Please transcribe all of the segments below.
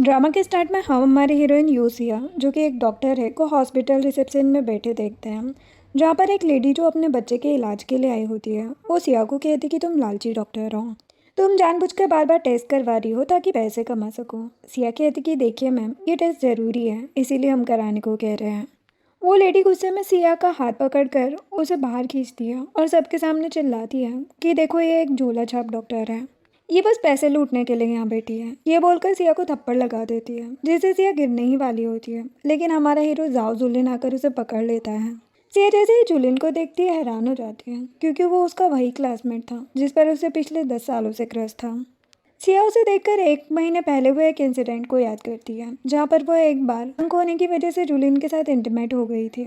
Drama के start में हम हमारी हीरोइन यूसिया जो कि एक डॉक्टर है को हॉस्पिटल रिसेप्शन में बैठे देखते हैं, जहाँ पर एक लेडी जो अपने बच्चे के इलाज के लिए आई होती है वो सिया को कहती कि तुम लालची डॉक्टर हो, तुम जानबूझकर बार बार टेस्ट करवा रही हो ताकि पैसे कमा सको। सिया कहती कि देखिए मैम, ये टेस्ट ज़रूरी है इसीलिए हम कराने को कह रहे हैं। वो लेडी गुस्से में सिया का हाथ पकड़कर उसे बाहर खींचती है और सबके सामने चिल्लाती है कि देखो ये एक झोला छाप डॉक्टर है, ये बस पैसे लूटने के लिए यहाँ बैठी है। ये बोलकर सिया को थप्पड़ लगा देती है जिससे सिया गिरने ही वाली होती है, लेकिन हमारा हीरो जाओ जुलिन आकर उसे पकड़ लेता है। सिया जैसे ही जुलिन को देखती है हैरान हो जाती है क्योंकि वो उसका वही क्लासमेट था जिस पर उसे पिछले 10 सालों से क्रश था। सिया उसे देखकर 1 महीने पहले हुए एक इंसिडेंट को याद करती है जहाँ पर वह एक बार अंक होने की वजह से जुलिन के साथ इंटीमेट हो गई थी।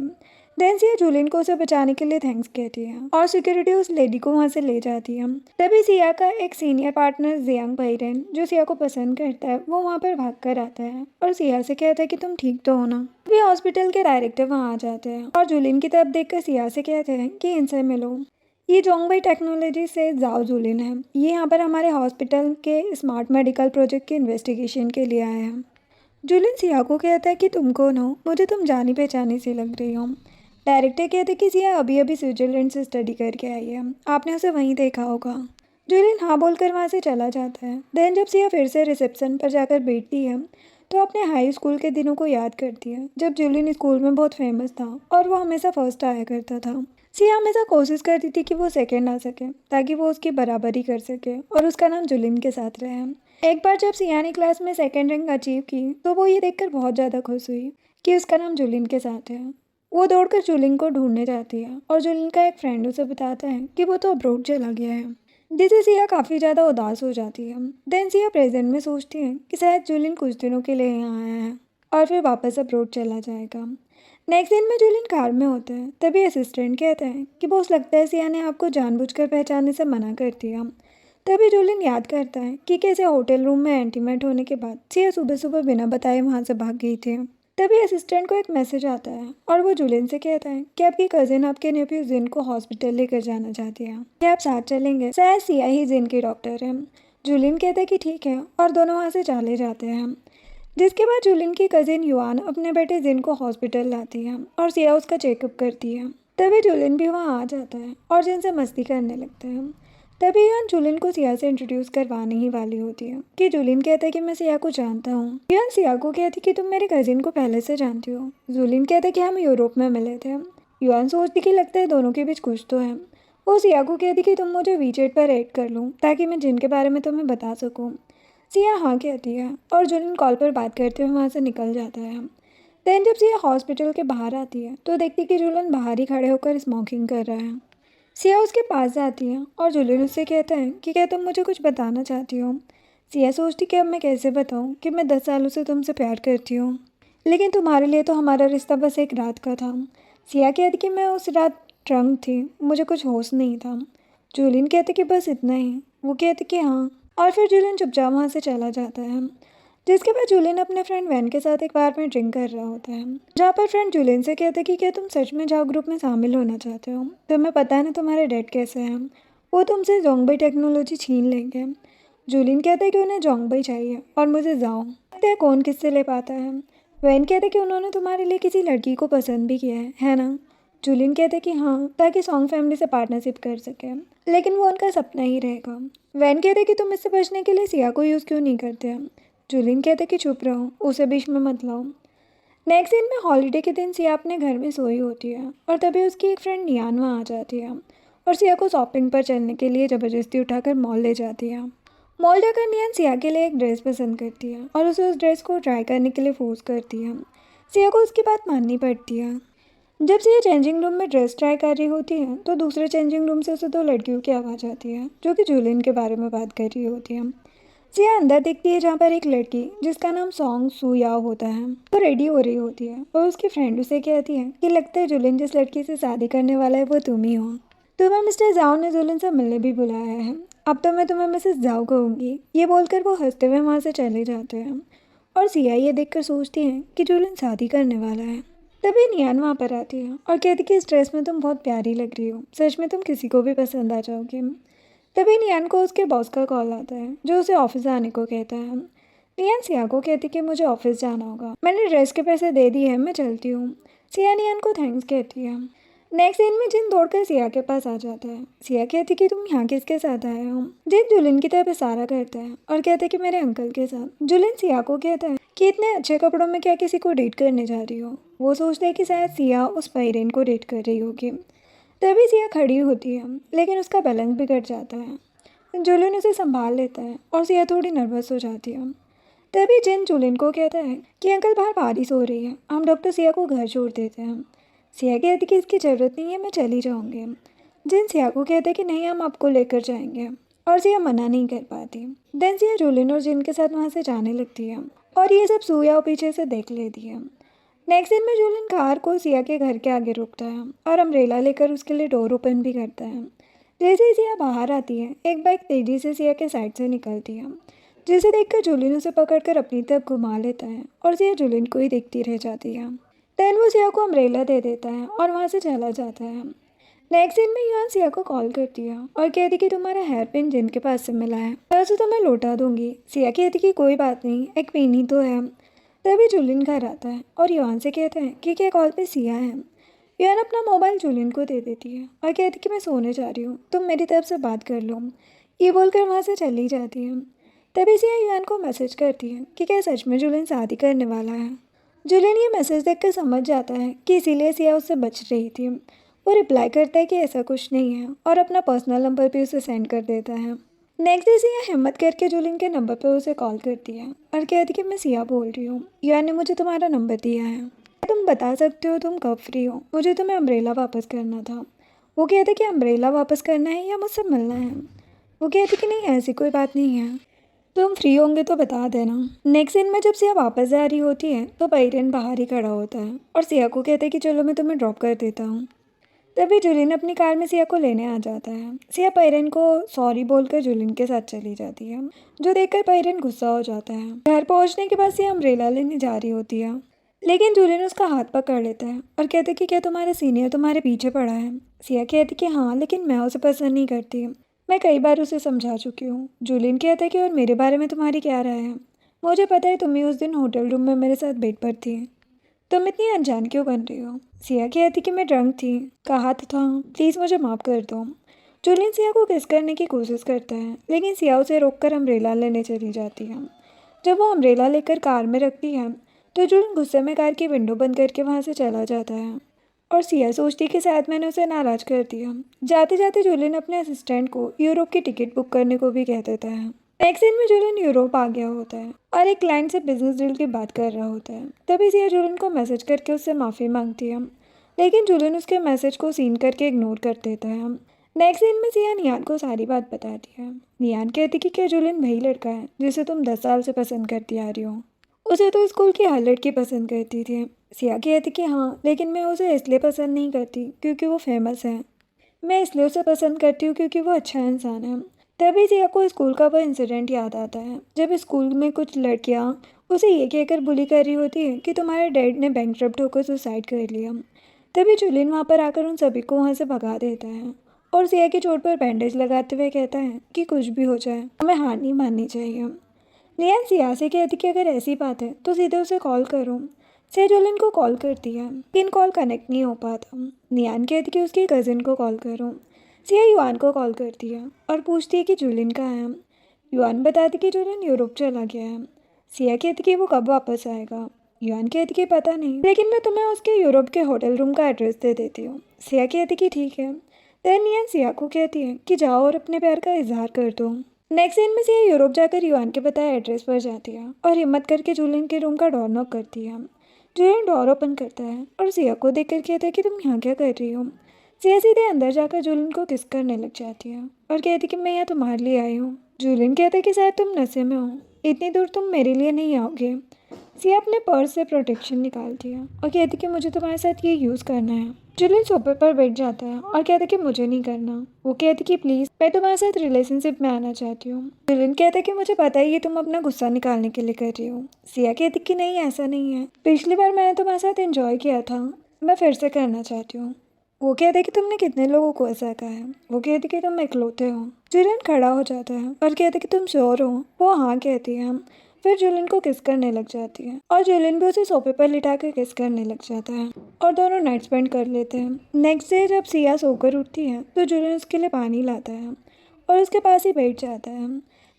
देन सिया जुलिन को उसे बचाने के लिए थैंक्स कहती है और सिक्योरिटी उस लेडी को वहाँ से ले जाती है। तभी सिया का एक सीनियर पार्टनर जियांग भाईरेन जो सिया को पसंद करता है वो वहाँ पर भाग कर आता है और सिया से कहता है कि तुम ठीक तो हो ना। तभी हॉस्पिटल के डायरेक्टर वहाँ आ जाते हैं और जुलिन की तरफ देखकर सिया से कहते हैं कि इनसे मिलो, ये जोंगबाई टेक्नोलॉजी से जाओ जुलिन है, ये यहाँ पर हमारे हॉस्पिटल के स्मार्ट मेडिकल प्रोजेक्ट के इन्वेस्टिगेशन के लिए आए हैं। जुलिन सिया को कहता है कि तुम कौन हो, मुझे तुम जानी पहचानी सी लग रही हो। डायरेक्टर कहते कि सिया अभी अभी स्विट्जरलैंड से स्टडी करके आई है, आपने उसे वहीं देखा होगा। जुलिन हाँ बोलकर वहाँ से चला जाता है। देन जब सिया फिर से रिसेप्शन पर जाकर बैठती है तो अपने हाई स्कूल के दिनों को याद करती है जब जुलिन स्कूल में बहुत फेमस था और वो हमेशा फर्स्ट आया करता था। सिया हमेशा कोशिश करती थी कि वो सेकंड आ सके ताकि वो उसकी बराबरी कर सके और उसका नाम जुलिन के साथ रहे। एक बार जब सिया ने क्लास में सेकंड रैंक अचीव की तो वो ये देखकर बहुत ज़्यादा खुश हुई कि उसका नाम जुलिन के साथ है। वो दौड़कर जुलिन को ढूंढने जाती है और जुलिन का एक फ्रेंड उसे बताता है कि वो तो अब्रोड चला गया है, जिससे सिया काफ़ी ज़्यादा उदास हो जाती है। देन सिया प्रेजेंट में सोचती है कि शायद जुलिन कुछ दिनों के लिए यहाँ आया है और फिर वापस अब्रोड चला जाएगा। नेक्स्ट दिन में जुलिन कार में होता है, तभी असिस्टेंट कहता है कि बॉस लगता है सिया ने आपको जानबूझकर पहचानने से मना कर दिया। तभी जुलिन याद करता है कि कैसे होटल रूम में एंटीमेट होने के बाद सिया सुबह सुबह बिना बताए वहाँ से भाग गई थी। तभी असिस्टेंट को एक मैसेज आता है और वो जुलिन से कहता है कि आपकी कजिन आपके नेफ्यू जिन को हॉस्पिटल लेकर जाना चाहती है, क्या आप साथ चलेंगे, शायद सिया ही जिन की डॉक्टर है। जुलिन कहता है कि ठीक है और दोनों वहाँ से चले जाते हैं। जिसके बाद जुलिन की कजिन युआन अपने बेटे जिन को हॉस्पिटल लाती है और सिया उसका चेकअप करती है। तभी जुलिन भी वहाँ आ जाता है और जिन से मस्ती करने लगते हैं। तभी युआन जुलिन को सिया से इंट्रोड्यूस करवाने ही वाली होती है कि जुलिन कहता है कि मैं सिया को जानता हूँ। युआन सिया को कहती कि तुम मेरे कजिन को पहले से जानती हो। जुलिन कहता है कि हम यूरोप में मिले थे। युआन सोचती कि लगता है दोनों के बीच कुछ तो है। वो सिया को कहती कि तुम मुझे वीचेट पर ऐड कर लूँ ताकि मैं जिन के बारे में तुम्हें बता सकूँ। सिया हाँ कहती है और जुलिन कॉल पर बात करते हुए वहाँ से निकल जाता है। देन जब सिया हॉस्पिटल के बाहर आती है तो देखती कि जुलिन बाहर ही खड़े होकर स्मोकिंग कर रहा है। सिया उसके पास जाती है और जुलिन उससे कहता है कि क्या तुम मुझे कुछ बताना चाहती हो। सिया सोचती कि अब मैं कैसे बताऊँ कि मैं 10 सालों से तुमसे प्यार करती हूँ, लेकिन तुम्हारे लिए तो हमारा रिश्ता बस एक रात का था। सिया कहती कि मैं उस रात ड्रंक थी, मुझे कुछ होश नहीं था। जुलिन कहते कि बस इतना ही। वो कहते कि हाँ और फिर जुलिन चुपचाप वहाँ से चला जाता है। जिसके बाद जुलिन अपने फ्रेंड वैन के साथ एक बार में ड्रिंक कर रहा होता है, जहाँ पर फ्रेंड जुलिन से कहते कि क्या तुम सच में जाओ ग्रुप में शामिल होना चाहते हो, तुम्हें पता है ना तुम्हारे डैड कैसे हैं, वो तुमसे जोंगबाई टेक्नोलॉजी छीन लेंगे। जुलिन कहता है कि उन्हें जोंगबाई चाहिए और मुझे जाओ। कहते हैं कौन किससे ले पाता है। वैन कहते कि उन्होंने तुम्हारे लिए किसी लड़की को पसंद भी किया है ना। जुलिन कहते कि हाँ, ताकि सॉन्ग फैमिली से पार्टनरशिप कर सके, लेकिन वो उनका सपना ही रहेगा। वैन कहते कि तुम इससे बचने के लिए सिया को यूज़ क्यों नहीं करते। जुलिन कहते कि चुप रहो, उसे बीच में मत लाओ। नेक्स्ट दिन में हॉलीडे के दिन सिया अपने घर में सोई होती है और तभी उसकी एक फ्रेंड नियान वहाँ आ जाती है और सिया को शॉपिंग पर चलने के लिए ज़बरदस्ती उठाकर मॉल ले जाती है। मॉल जाकर नियान सिया के लिए एक ड्रेस पसंद करती है और उसे उस ड्रेस को ट्राई करने के लिए फोर्स करती है। सिया को उसकी बात माननी पड़ती है। जब सिया चेंजिंग रूम में ड्रेस ट्राई कर रही होती है तो दूसरे चेंजिंग रूम से उसे 2 लड़कियों की आवाज़ आती है जो कि जुलिन के बारे में बात कर रही होती है। सिया अंदर देखती है जहाँ पर एक लड़की जिसका नाम सॉन्ग सू याओ होता है वो रेडी हो रही होती है और उसकी फ्रेंड उसे कहती है कि लगता है जुलिन जिस लड़की से शादी करने वाला है वो तुम ही हो। तुम्हें मिस्टर जाओ ने जुलिन से मिलने भी बुलाया है, अब तो मैं तुम्हें मिसेस जाओ कहूँगी। ये बोलकर वो हंसते हुए वहाँ से चले जाते हैं और सिया ये देखकर सोचती है कि जुलिन शादी करने वाला है। तभी नियान वहाँ पर आती है और कहती कि इस ड्रेस में तुम बहुत प्यारी लग रही हो, सच में तुम किसी को भी पसंद आ जाओगे। तभी नियान को उसके बॉस का कॉल आता है जो उसे ऑफिस आने को कहता है। नियान सिया को कहती कि मुझे ऑफिस जाना होगा, मैंने ड्रेस के पैसे दे दिए हैं, मैं चलती हूँ। सिया नियान को थैंक्स कहती है। नेक्स्ट सीन में जिन दौड़कर सिया के पास आ जाता है। सिया कहती कि तुम यहाँ किसके साथ आए हो। जिन जुलिन की तरफ इशारा करता है और कहता है कि मेरे अंकल के साथ। जुलिन सिया को कहता है कि इतने अच्छे कपड़ों में क्या किसी को डेट करने जा रही हो। वो सोचता है कि शायद सिया उस पायरेन को डेट कर रही होगी। तभी सिया खड़ी होती है, लेकिन उसका बैलेंस बिगड़ जाता है। जुलिन उसे संभाल लेता है और सिया थोड़ी नर्वस हो जाती है। तभी जिन जुलिन को कहता है कि अंकल बाहर बारिश हो रही है, हम डॉक्टर सिया को घर छोड़ देते हैं। सिया कहती कि इसकी ज़रूरत नहीं है, मैं चली जाऊंगी। जिन सिया को कहते कि नहीं, हम आपको लेकर जाएंगे, और सिया मना नहीं कर पाती। देन सिया जुलिन और जिन के साथ वहाँ से जाने लगती है और ये सब सुया पीछे से देख लेती है। नेक्स्ट दिन में जुलिन कार को सिया के घर के आगे रोकता है और अम्ब्रेला लेकर उसके लिए डोर ओपन भी करता है। जैसे ही सिया बाहर आती है, एक बाइक तेज़ी से सिया के साइड से निकलती है, जिसे देखकर जुलिन उसे पकड़कर अपनी तरफ घुमा लेता है और सिया जुलिन को ही देखती रह जाती है। देन वो सिया को अम्ब्रेला दे देता है और वहाँ से चला जाता है। नेक्स्ट दिन में युआन सिया को कॉल करती है और कहती कि तुम्हारा हेयर पिन जिन के पास से मिला है, मैं उसे तुम्हें लौटा दूंगी। सिया कहती कि कोई बात नहीं, एक पिन ही तो है। तभी जुलिन घर आता है और युआन से कहता है कि क्या कॉल पे सिया है। युआन अपना मोबाइल जुलिन को दे देती है और कहती कि मैं सोने जा रही हूँ, तुम मेरी तरफ से बात कर लो। ये बोलकर वहाँ से चली जाती है। तभी सिया युआन को मैसेज करती है कि क्या सच में जुलिन शादी करने वाला है। जुलिन ये मैसेज देखकर समझ जाता है कि इसीलिए सिया उससे बच रही थी। वो रिप्लाई करता है कि ऐसा कुछ नहीं है और अपना पर्सनल नंबर भी उसे सेंड कर देता है। नेक्स्ट डे सिया हिम्मत करके जुलिन के नंबर पर उसे कॉल करती है और कहती कि मैं सिया बोल रही हूँ, युआन ने मुझे तुम्हारा नंबर दिया है, तुम बता सकते हो तुम कब फ्री हो, मुझे तुम्हें अम्ब्रेला वापस करना था। वो कहते कि अम्ब्रेला वापस करना है या मुझसे मिलना है। वो कहती कि नहीं, ऐसी कोई बात नहीं है, तुम फ्री होंगे तो बता देना। नेक्स्ट दिन में जब सिया वापस जा रही होती है तो पायरेन बाहर ही खड़ा होता है और सिया को कहता है कि चलो मैं तुम्हें ड्रॉप कर देता हूँ। तभी जुलिन अपनी कार में सिया को लेने आ जाता है। सिया पायरेन को सॉरी बोलकर जुलिन के साथ चली जाती है, जो देखकर पायरेन गुस्सा हो जाता है। घर पहुँचने के बाद सिया अम्ब्रेला लेने जा रही होती है, लेकिन जुलिन उसका हाथ पकड़ लेता है और कहते कि क्या तुम्हारे सीनियर तुम्हारे पीछे पड़ा है। सिया कहती कि हाँ, लेकिन मैं उसे पसंद नहीं करती, मैं कई बार उसे समझा चुकी हूँ। जुलिन कहता है कि और मेरे बारे में तुम्हारी क्या राय है, मुझे पता है तुम ही उस दिन होटल रूम में मेरे साथ बेड पर थी, तुम इतनी अनजान क्यों बन रही हो। सिया कहती कि मैं ड्रंक थी, कहा तो था, प्लीज़ मुझे माफ़ कर दो। जुलिन सिया को किस करने की कोशिश करता है, लेकिन सिया उसे रोककर अम्ब्रेला लेने चली जाती है। जब वो अम्ब्रेला लेकर कार में रखती है तो जुलिन गुस्से में कार की विंडो बंद करके वहाँ से चला जाता है और सिया सोचती कि शायद मैंने उसे नाराज़ कर दिया। जाते जाते जुलिन अपने असिस्टेंट को यूरोप की टिकट बुक करने को भी कह देता है। नेक्स्ट दिन में जुलिन यूरोप आ गया होता है और एक क्लाइंट से बिजनेस डील की बात कर रहा होता है। तभी सिया जुलिन को मैसेज करके उससे माफ़ी मांगती है, लेकिन जुलिन उसके मैसेज को सीन करके इग्नोर कर देता है। नेक्स्ट दिन में सिया नियान को सारी बात बताती है। नियान कहती कि क्या जुलिन वही लड़का है जिसे तुम 10 साल से पसंद करती आ रही हो, उसे तो स्कूल की हर लड़की पसंद करती थी। सिया कहती कि हाँ, लेकिन मैं उसे इसलिए पसंद नहीं करती क्योंकि वो फेमस है, मैं इसलिए उसे पसंद करती हूँ क्योंकि वो अच्छा इंसान है। तभी सिया को स्कूल का वो इंसिडेंट याद आता है जब स्कूल में कुछ लड़कियाँ उसे ये कहकर बुली कर रही होती है कि तुम्हारे डैड ने बैंकरप्ट होकर सुसाइड कर लिया। तभी जुलिन वहाँ पर आकर उन सभी को वहाँ से भगा देता है और सिया की चोट पर बैंडेज लगाते हुए कहता है कि कुछ भी हो जाए हमें हार नहीं माननी चाहिए। नियान सिया से कहती कि अगर ऐसी बात है तो सीधे उसे कॉल करो। सिया जुलिन को कॉल करती है, लेकिन कॉल कनेक्ट नहीं हो पाता। नियान कहती कि उसकी कज़िन को कॉल करो। सिया युआन को कॉल करती है और पूछती है कि जुलिन कहाँ है। युआन बताती कि जुलिन यूरोप चला गया है। सिया कहती कि वो कब वापस आएगा। युआन कहती कि पता नहीं, लेकिन मैं तुम्हें उसके यूरोप के होटल रूम का एड्रेस दे देती हूँ। सिया कहती कि ठीक है। देन नियान सिया को कहती है कि जाओ और अपने प्यार का इजहार कर दो। नेक्स्ट दिन में सिया यूरोप जाकर युआन के बताए एड्रेस पर जाती है और हिम्मत करके जुलिन के रूम का डोर नॉक करती है। जुलिन डोर ओपन करता है और सिया को देखकर कहता है कि तुम यहाँ क्या कर रही हो। सिया सीधे अंदर जाकर जुलिन को किस करने लग जाती है और कहती कि मैं यहाँ तुम्हारे लिए आई हूँ। जुलिन कहता है कि शायद तुम नशे में हो, इतनी दूर तुम मेरे लिए नहीं आओगे। सिया अपने पर्स से प्रोटेक्शन निकालती है और कहती कि मुझे तुम्हारे साथ ये यूज़ करना है। जुलिन सोफे पर बैठ जाता है और कहता कि मुझे नहीं करना। वो कहती कि प्लीज़, मैं तुम्हारे साथ रिलेशनशिप में आना चाहती हूँ। जुलिन कहता कि मुझे पता है ये तुम अपना गुस्सा निकालने के लिए कर रही हो। सिया कहती कि नहीं, ऐसा नहीं है, पिछली बार मैंने तुम्हारे साथ एंजॉय किया था, मैं फिर से करना चाहती हूँ। वो कहते कि तुमने कितने लोगों को ऐसा कहा है। वो कहती कि तुम इकलौते हो। जुलिन खड़ा हो जाता है और कहते कि तुम श्योर हो। वो हाँ कहती है। फिर जुलिन को किस करने लग जाती है और जुलिन भी उसे सोफे पर लिटा कर किस करने लग जाता है और दोनों नाइट स्पेंड कर लेते हैं। नेक्स्ट डे जब सिया सोकर उठती है तो जुलिन उसके लिए पानी लाता है और उसके पास ही बैठ जाता है।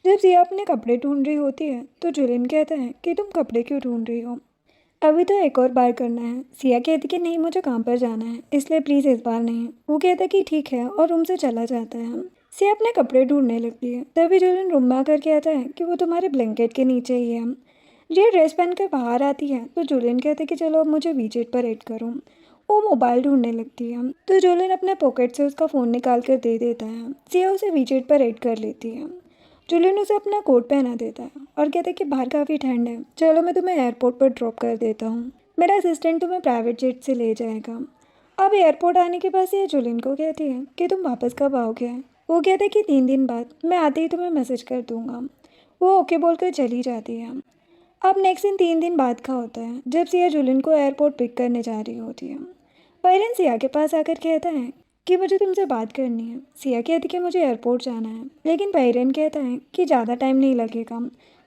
जब सिया अपने कपड़े ढूंढ रही होती है तो जुलिन कहता है कि तुम कपड़े क्यों ढूंढ रही हो, अभी तो एक और बार करना है। सिया कहती कि नहीं, मुझे काम पर जाना है, इसलिए प्लीज़ इस बार नहीं। वो कहता कि ठीक है और रूम से चला जाता है। सिया अपने कपड़े ढूंढने लगती है, तभी जुलिन रूम में आकर कहता है कि वो तुम्हारे ब्लैंकेट के नीचे ही है। ये ड्रेस पहनकर बाहर आती है तो जुलिन कहते कि चलो अब मुझे वीचेट पर ऐड करो। वो मोबाइल ढूंढने लगती है तो जुलिन अपने पॉकेट से उसका फ़ोन निकाल कर दे देता है। सिया उसे वीचेट पर ऐड कर लेती है। जुलिन उसे अपना कोट पहना देता है और कहता है कि बाहर काफ़ी ठंड है, चलो मैं तुम्हें एयरपोर्ट पर ड्रॉप कर देता हूँ, मेरा असिस्टेंट तुम्हें प्राइवेट जेट से ले जाएगा। अब एयरपोर्ट आने के बाद ये जुलिन को कहती है कि तुम वापस कब आओगे। वो कहता है कि 3 दिन बाद, मैं आते ही तुम्हें मैसेज कर दूंगा। वो ओके बोलकर चली जाती है। अब नेक्स्ट दिन 3 दिन बाद का होता है जब सिया जुलिन को एयरपोर्ट पिक करने जा रही होती है। पायरन सिया के पास आकर कहता है कि मुझे तुमसे बात करनी है। सिया कहती कि मुझे एयरपोर्ट जाना है, लेकिन पायरन कहता है कि ज़्यादा टाइम नहीं लगेगा,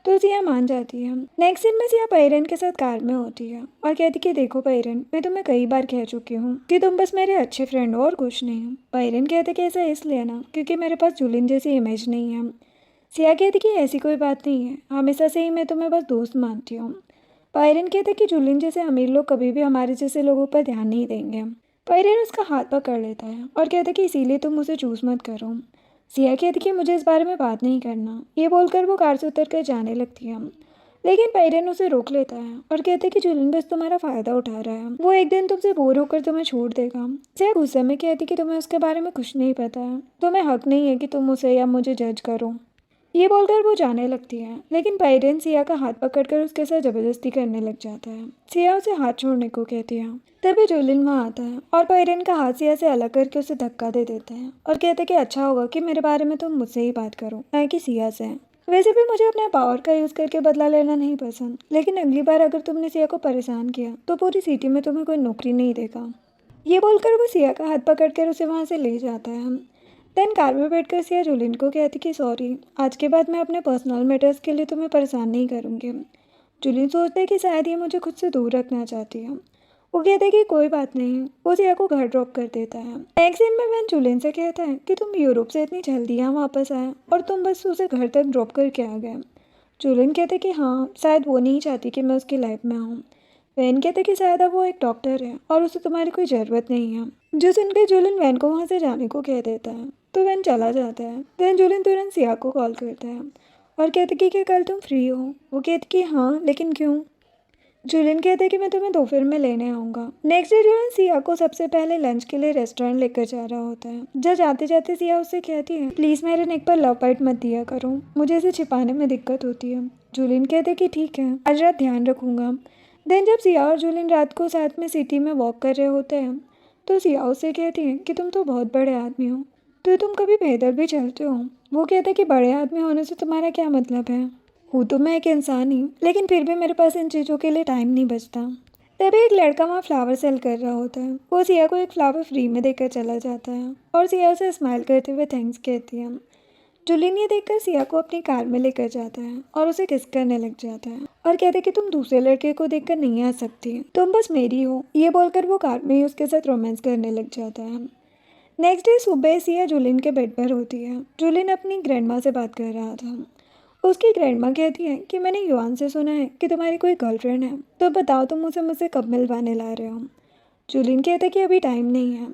तो सिया मान जाती है। नेक्स्ट दिन में सिया पायरन के साथ कार में होती है और कहती कि देखो पायरन, मैं तुम्हें कई बार कह चुकी हूँ कि तुम बस मेरे अच्छे फ्रेंड हो और कुछ नहीं। पायरन कहते कि ऐसा इसलिए ना क्योंकि मेरे पास जुलिन जैसी इमेज नहीं है। सिया कहती कि ऐसी कोई बात नहीं है, हमेशा से ही मैं तुम्हें बस दोस्त मानती हूँ। पायरन कहते कि जुलिन जैसे अमीर लोग कभी भी हमारे जैसे लोगों पर ध्यान नहीं देंगे। पायरन उसका हाथ पकड़ लेता है और कहता कि इसीलिए तुम मुझे चूज मत करो। सिया कहती कि मुझे इस बारे में बात नहीं करना। ये बोलकर वो कार से उतर कर जाने लगती है, लेकिन पायरन उसे रोक लेता है और कहते कि जुलिन बस तुम्हारा फ़ायदा उठा रहा है, वो एक दिन तुमसे बोर होकर तुम्हें छोड़ देगा। सिया गुस्से में कहती कि तुम्हें उसके बारे में कुछ नहीं पता है, तुम्हें हक नहीं है कि तुम उसे या मुझे जज करो। ये बोलकर वो जाने लगती है, लेकिन पायरन सिया का हाथ पकड़कर उसके साथ ज़बरदस्ती करने लग जाता है। सिया उसे हाथ छोड़ने को कहती है, तभी जुलिन वहाँ आता है और पायरन का हाथ सिया से अलग करके उसे धक्का दे देता है और कहते कि अच्छा होगा कि मेरे बारे में तुम मुझसे ही बात करो, ना कि सिया से। वैसे भी मुझे अपने पावर का यूज़ करके बदला लेना नहीं पसंद, लेकिन अगली बार अगर तुमने सिया को परेशान किया तो पूरी सिटी में तुम्हें कोई नौकरी नहीं देगा। ये बोलकर वो सिया का हाथ पकड़कर उसे वहाँ से ले जाता है। देन कार में बैठकर सिया जुलिन को कहती कि सॉरी, आज के बाद मैं अपने पर्सनल मैटर्स के लिए तुम्हें परेशान नहीं करूँगी। जुलिन सोचता है कि शायद ये मुझे खुद से दूर रखना चाहती है। वो कहता है कि कोई बात नहीं। वो सिया को घर ड्रॉप कर देता है। नेक्स्ट दिन में वैन जुलिन से कहता है कि तुम यूरोप से इतनी जल्दी यहाँ वापस आए और तुम बस उसे घर तक ड्रॉप करके आ गए। जुलिन कहते कि हाँ, शायद वो नहीं चाहती कि मैं उसकी लाइफ में आऊँ। वैन कहते कि शायद अब वो एक डॉक्टर है और उसे तुम्हारी कोई ज़रूरत नहीं है। जो सुनकर जुलिन वैन को वहाँ से जाने को कह देता है तो वैन चला जाता है। देन जुलिन तुरंत सिया को कॉल करता है और कहते कि क्या कल तुम फ्री हो। वो कहती कि हाँ, लेकिन क्यों। जुलिन कहते कि मैं तुम्हें दोपहर में लेने आऊँगा। नेक्स्ट डे जुलिन सिया को सबसे पहले लंच के लिए रेस्टोरेंट लेकर जा रहा होता है। जब जाते जाते सिया उससे कहती है, प्लीज़ मेरे नेक पर लव बाइट मत दिया करो, मुझे इसे छिपाने में दिक्कत होती है। जुलिन कहते कि ठीक है, आज रात ध्यान रखूँगा। देन जब सिया और जुलिन रात को साथ में सिटी में वॉक कर रहे होते हैं तो सिया उससे कहती है कि तुम तो बहुत बड़े आदमी हो, तो तुम कभी पैदल भी चलते हो। वो कहता है कि बड़े आदमी होने से तुम्हारा क्या मतलब है, हूँ तो मैं एक इंसान ही, लेकिन फिर भी मेरे पास इन चीज़ों के लिए टाइम नहीं बचता। तभी एक लड़का वहाँ फ्लावर सेल कर रहा होता है। वो सिया को एक फ्लावर फ्री में देकर चला जाता है और सिया उसे स्माइल करते हुए थैंक्स कहती है। जुलिन ये देखकर सिया को अपनी कार में लेकर जाता है और उसे किस करने लग जाता है और कहते हैं कि तुम दूसरे लड़के को देखकर नहीं आ सकती, तुम बस मेरी हो। ये बोलकर वो कार में ही उसके साथ रोमांस करने लग जाता है। नेक्स्ट डे सुबह सिया जुलिन के बेड पर होती है। जुलिन अपनी ग्रैंडमा से बात कर रहा था। उसकी ग्रैंडमा कहती है कि मैंने युआन से सुना है कि तुम्हारी कोई गर्लफ्रेंड है, तो बताओ तुम उसे मुझसे कब मिलवाने ला रहे हो। जुलिन कहता है कि अभी टाइम नहीं है।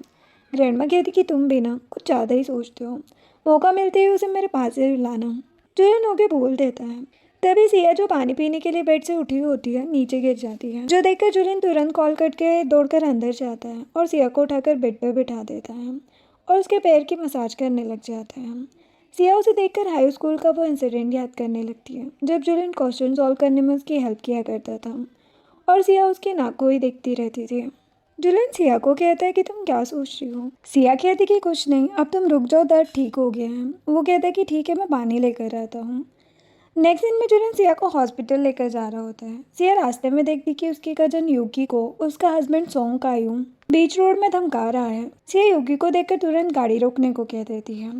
ग्रैंडमा कहती कि तुम भी ना कुछ ज़्यादा ही सोचते हो, मौका मिलते ही उसे मेरे पास से लाना। जुलिन होके बोल देता है। तभी सिया जो पानी पीने के लिए बेड से उठी होती है नीचे गिर जाती है, जो देखकर जुलिन तुरंत कॉल करके दौड़कर अंदर जाता है और सिया को उठाकर बेड पर बिठा देता है और उसके पैर की मसाज करने लग जाता है। सिया उसे देखकर हाई स्कूल का वो इंसिडेंट याद करने लगती है जब जुलिन क्वेश्चन सॉल्व करने में उसकी हेल्प किया करता था और सिया उसकी नाक को ही देखती रहती थी। जुलिन सिया को कहता है कि तुम क्या सोच रही हो। सिया कहती कि कुछ नहीं, अब तुम रुक जाओ, दर्द ठीक हो गया है। वो कहता है कि ठीक है, मैं पानी लेकर आता हूँ। नेक्स्ट दिन में जुलिन सिया को हॉस्पिटल लेकर जा रहा होता है। सिया रास्ते में देखती कि उसकी कजन युकी को उसका हस्बैंड सोंग कायूं बीच रोड में धमका रहा है। सिया युकी को देखकर तुरंत गाड़ी रोकने को कह देती है।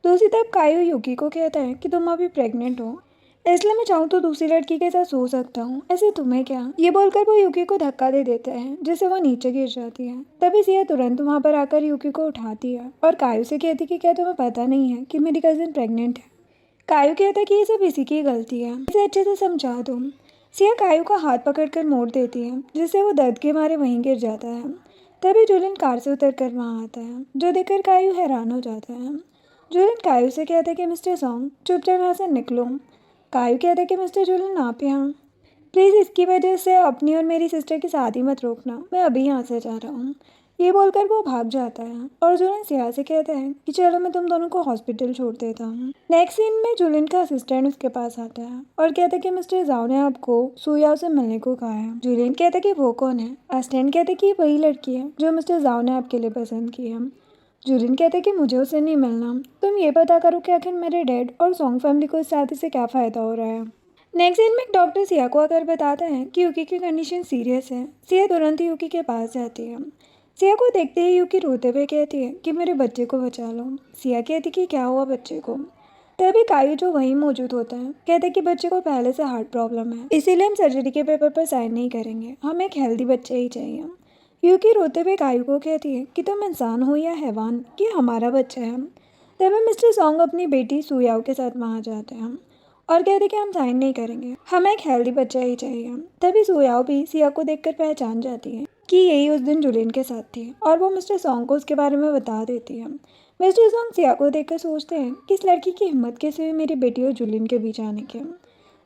दूसरी तरफ कायू युकी को कहता है कि तुम अभी प्रेग्नेंट हो, इसलिए मैं चाहूँ तो दूसरी लड़की के साथ सो सकता हूँ, ऐसे तुम्हें क्या। ये बोलकर वो यूकी को धक्का दे देता है जिससे वो नीचे गिर जाती है। तभी सिया तुरंत वहाँ पर आकर यूकी को उठाती है और कायू से कहती कि क्या तुम्हें पता नहीं है कि मेरी कजिन प्रेग्नेंट है। कायू कहता है कि ये सब इसी की गलती है, इसे अच्छे से समझा दो। सिया कायू का हाथ पकड़कर मोड़ देती है जिससे वो दर्द के मारे वहीं गिर जाता है। तभी जुलिन कार से उतरकर वहाँ आता है, जो देखकर कायू हैरान हो जाता है। जुलिन कायू से कहता है कि मिस्टर सॉन्ग चुपचाप यहाँ से निकलो। कायू कहता है कि मिस्टर जुलिन आप यहाँ प्लीज़ इसकी वजह से अपनी और मेरी सिस्टर की शादी मत रोकना, मैं अभी यहाँ से जा रहा हूँ। ये बोलकर वो भाग जाता है और जुलिन सिया से कहता है कि चलो मैं तुम दोनों को हॉस्पिटल छोड़ देता हूँ। नेक्स्ट सीन में जुलिन का असिस्टेंट उसके पास आता है और कहता है कि मिस्टर जाओ ने आपको सुयाओ से मिलने को कहा है। जुलिन कहता है कि वो कौन है। असिस्टेंट कहता है कि वही लड़की है जो मिस्टर जाओ ने आपके लिए पसंद की है। जुलिन कहते कि मुझे उससे नहीं मिलना, तुम ये पता करो कि आखिर मेरे डैड और सॉन्ग फैमिली को इस शादी से क्या फ़ायदा हो रहा है। नेक्स्ट सीन में एक डॉक्टर सिया को आकर बताता है कि यूकी की कंडीशन सीरियस है। सिया तुरंत ही यूकी के पास जाती है। सिया को देखते ही यूकी रोते हुए कहती है कि मेरे बच्चे को बचा लो। सिया कहती कि क्या हुआ बच्चे को। तभी कायू जो वहीं मौजूद होता है कहते कि बच्चे को पहले से हार्ट प्रॉब्लम है, इसीलिए हम सर्जरी के पेपर पर साइन नहीं करेंगे, हमें एक हेल्दी बच्चा ही चाहिए। यूकी रोते हुए कायू को कहती है कि तुम इंसान हो या हैवान, कि हमारा बच्चा है। तभी मिस्टर सॉन्ग अपनी बेटी सुयाओ के साथ वहाँ जाते हैं और कहते कि हम साइन नहीं करेंगे, हमें एक हेल्दी बच्चा ही चाहिए। तभी सुयाओ भी सिया को देखकर पहचान जाती है कि यही उस दिन जुलिन के साथ थी और वो मिस्टर सॉन्ग को उसके बारे में बता देती है। मिस्टर सॉन्ग सिया को देखकर सोचते हैं कि इस लड़की की हिम्मत कैसे हुई मेरी बेटी और जुलिन के बीच आने की।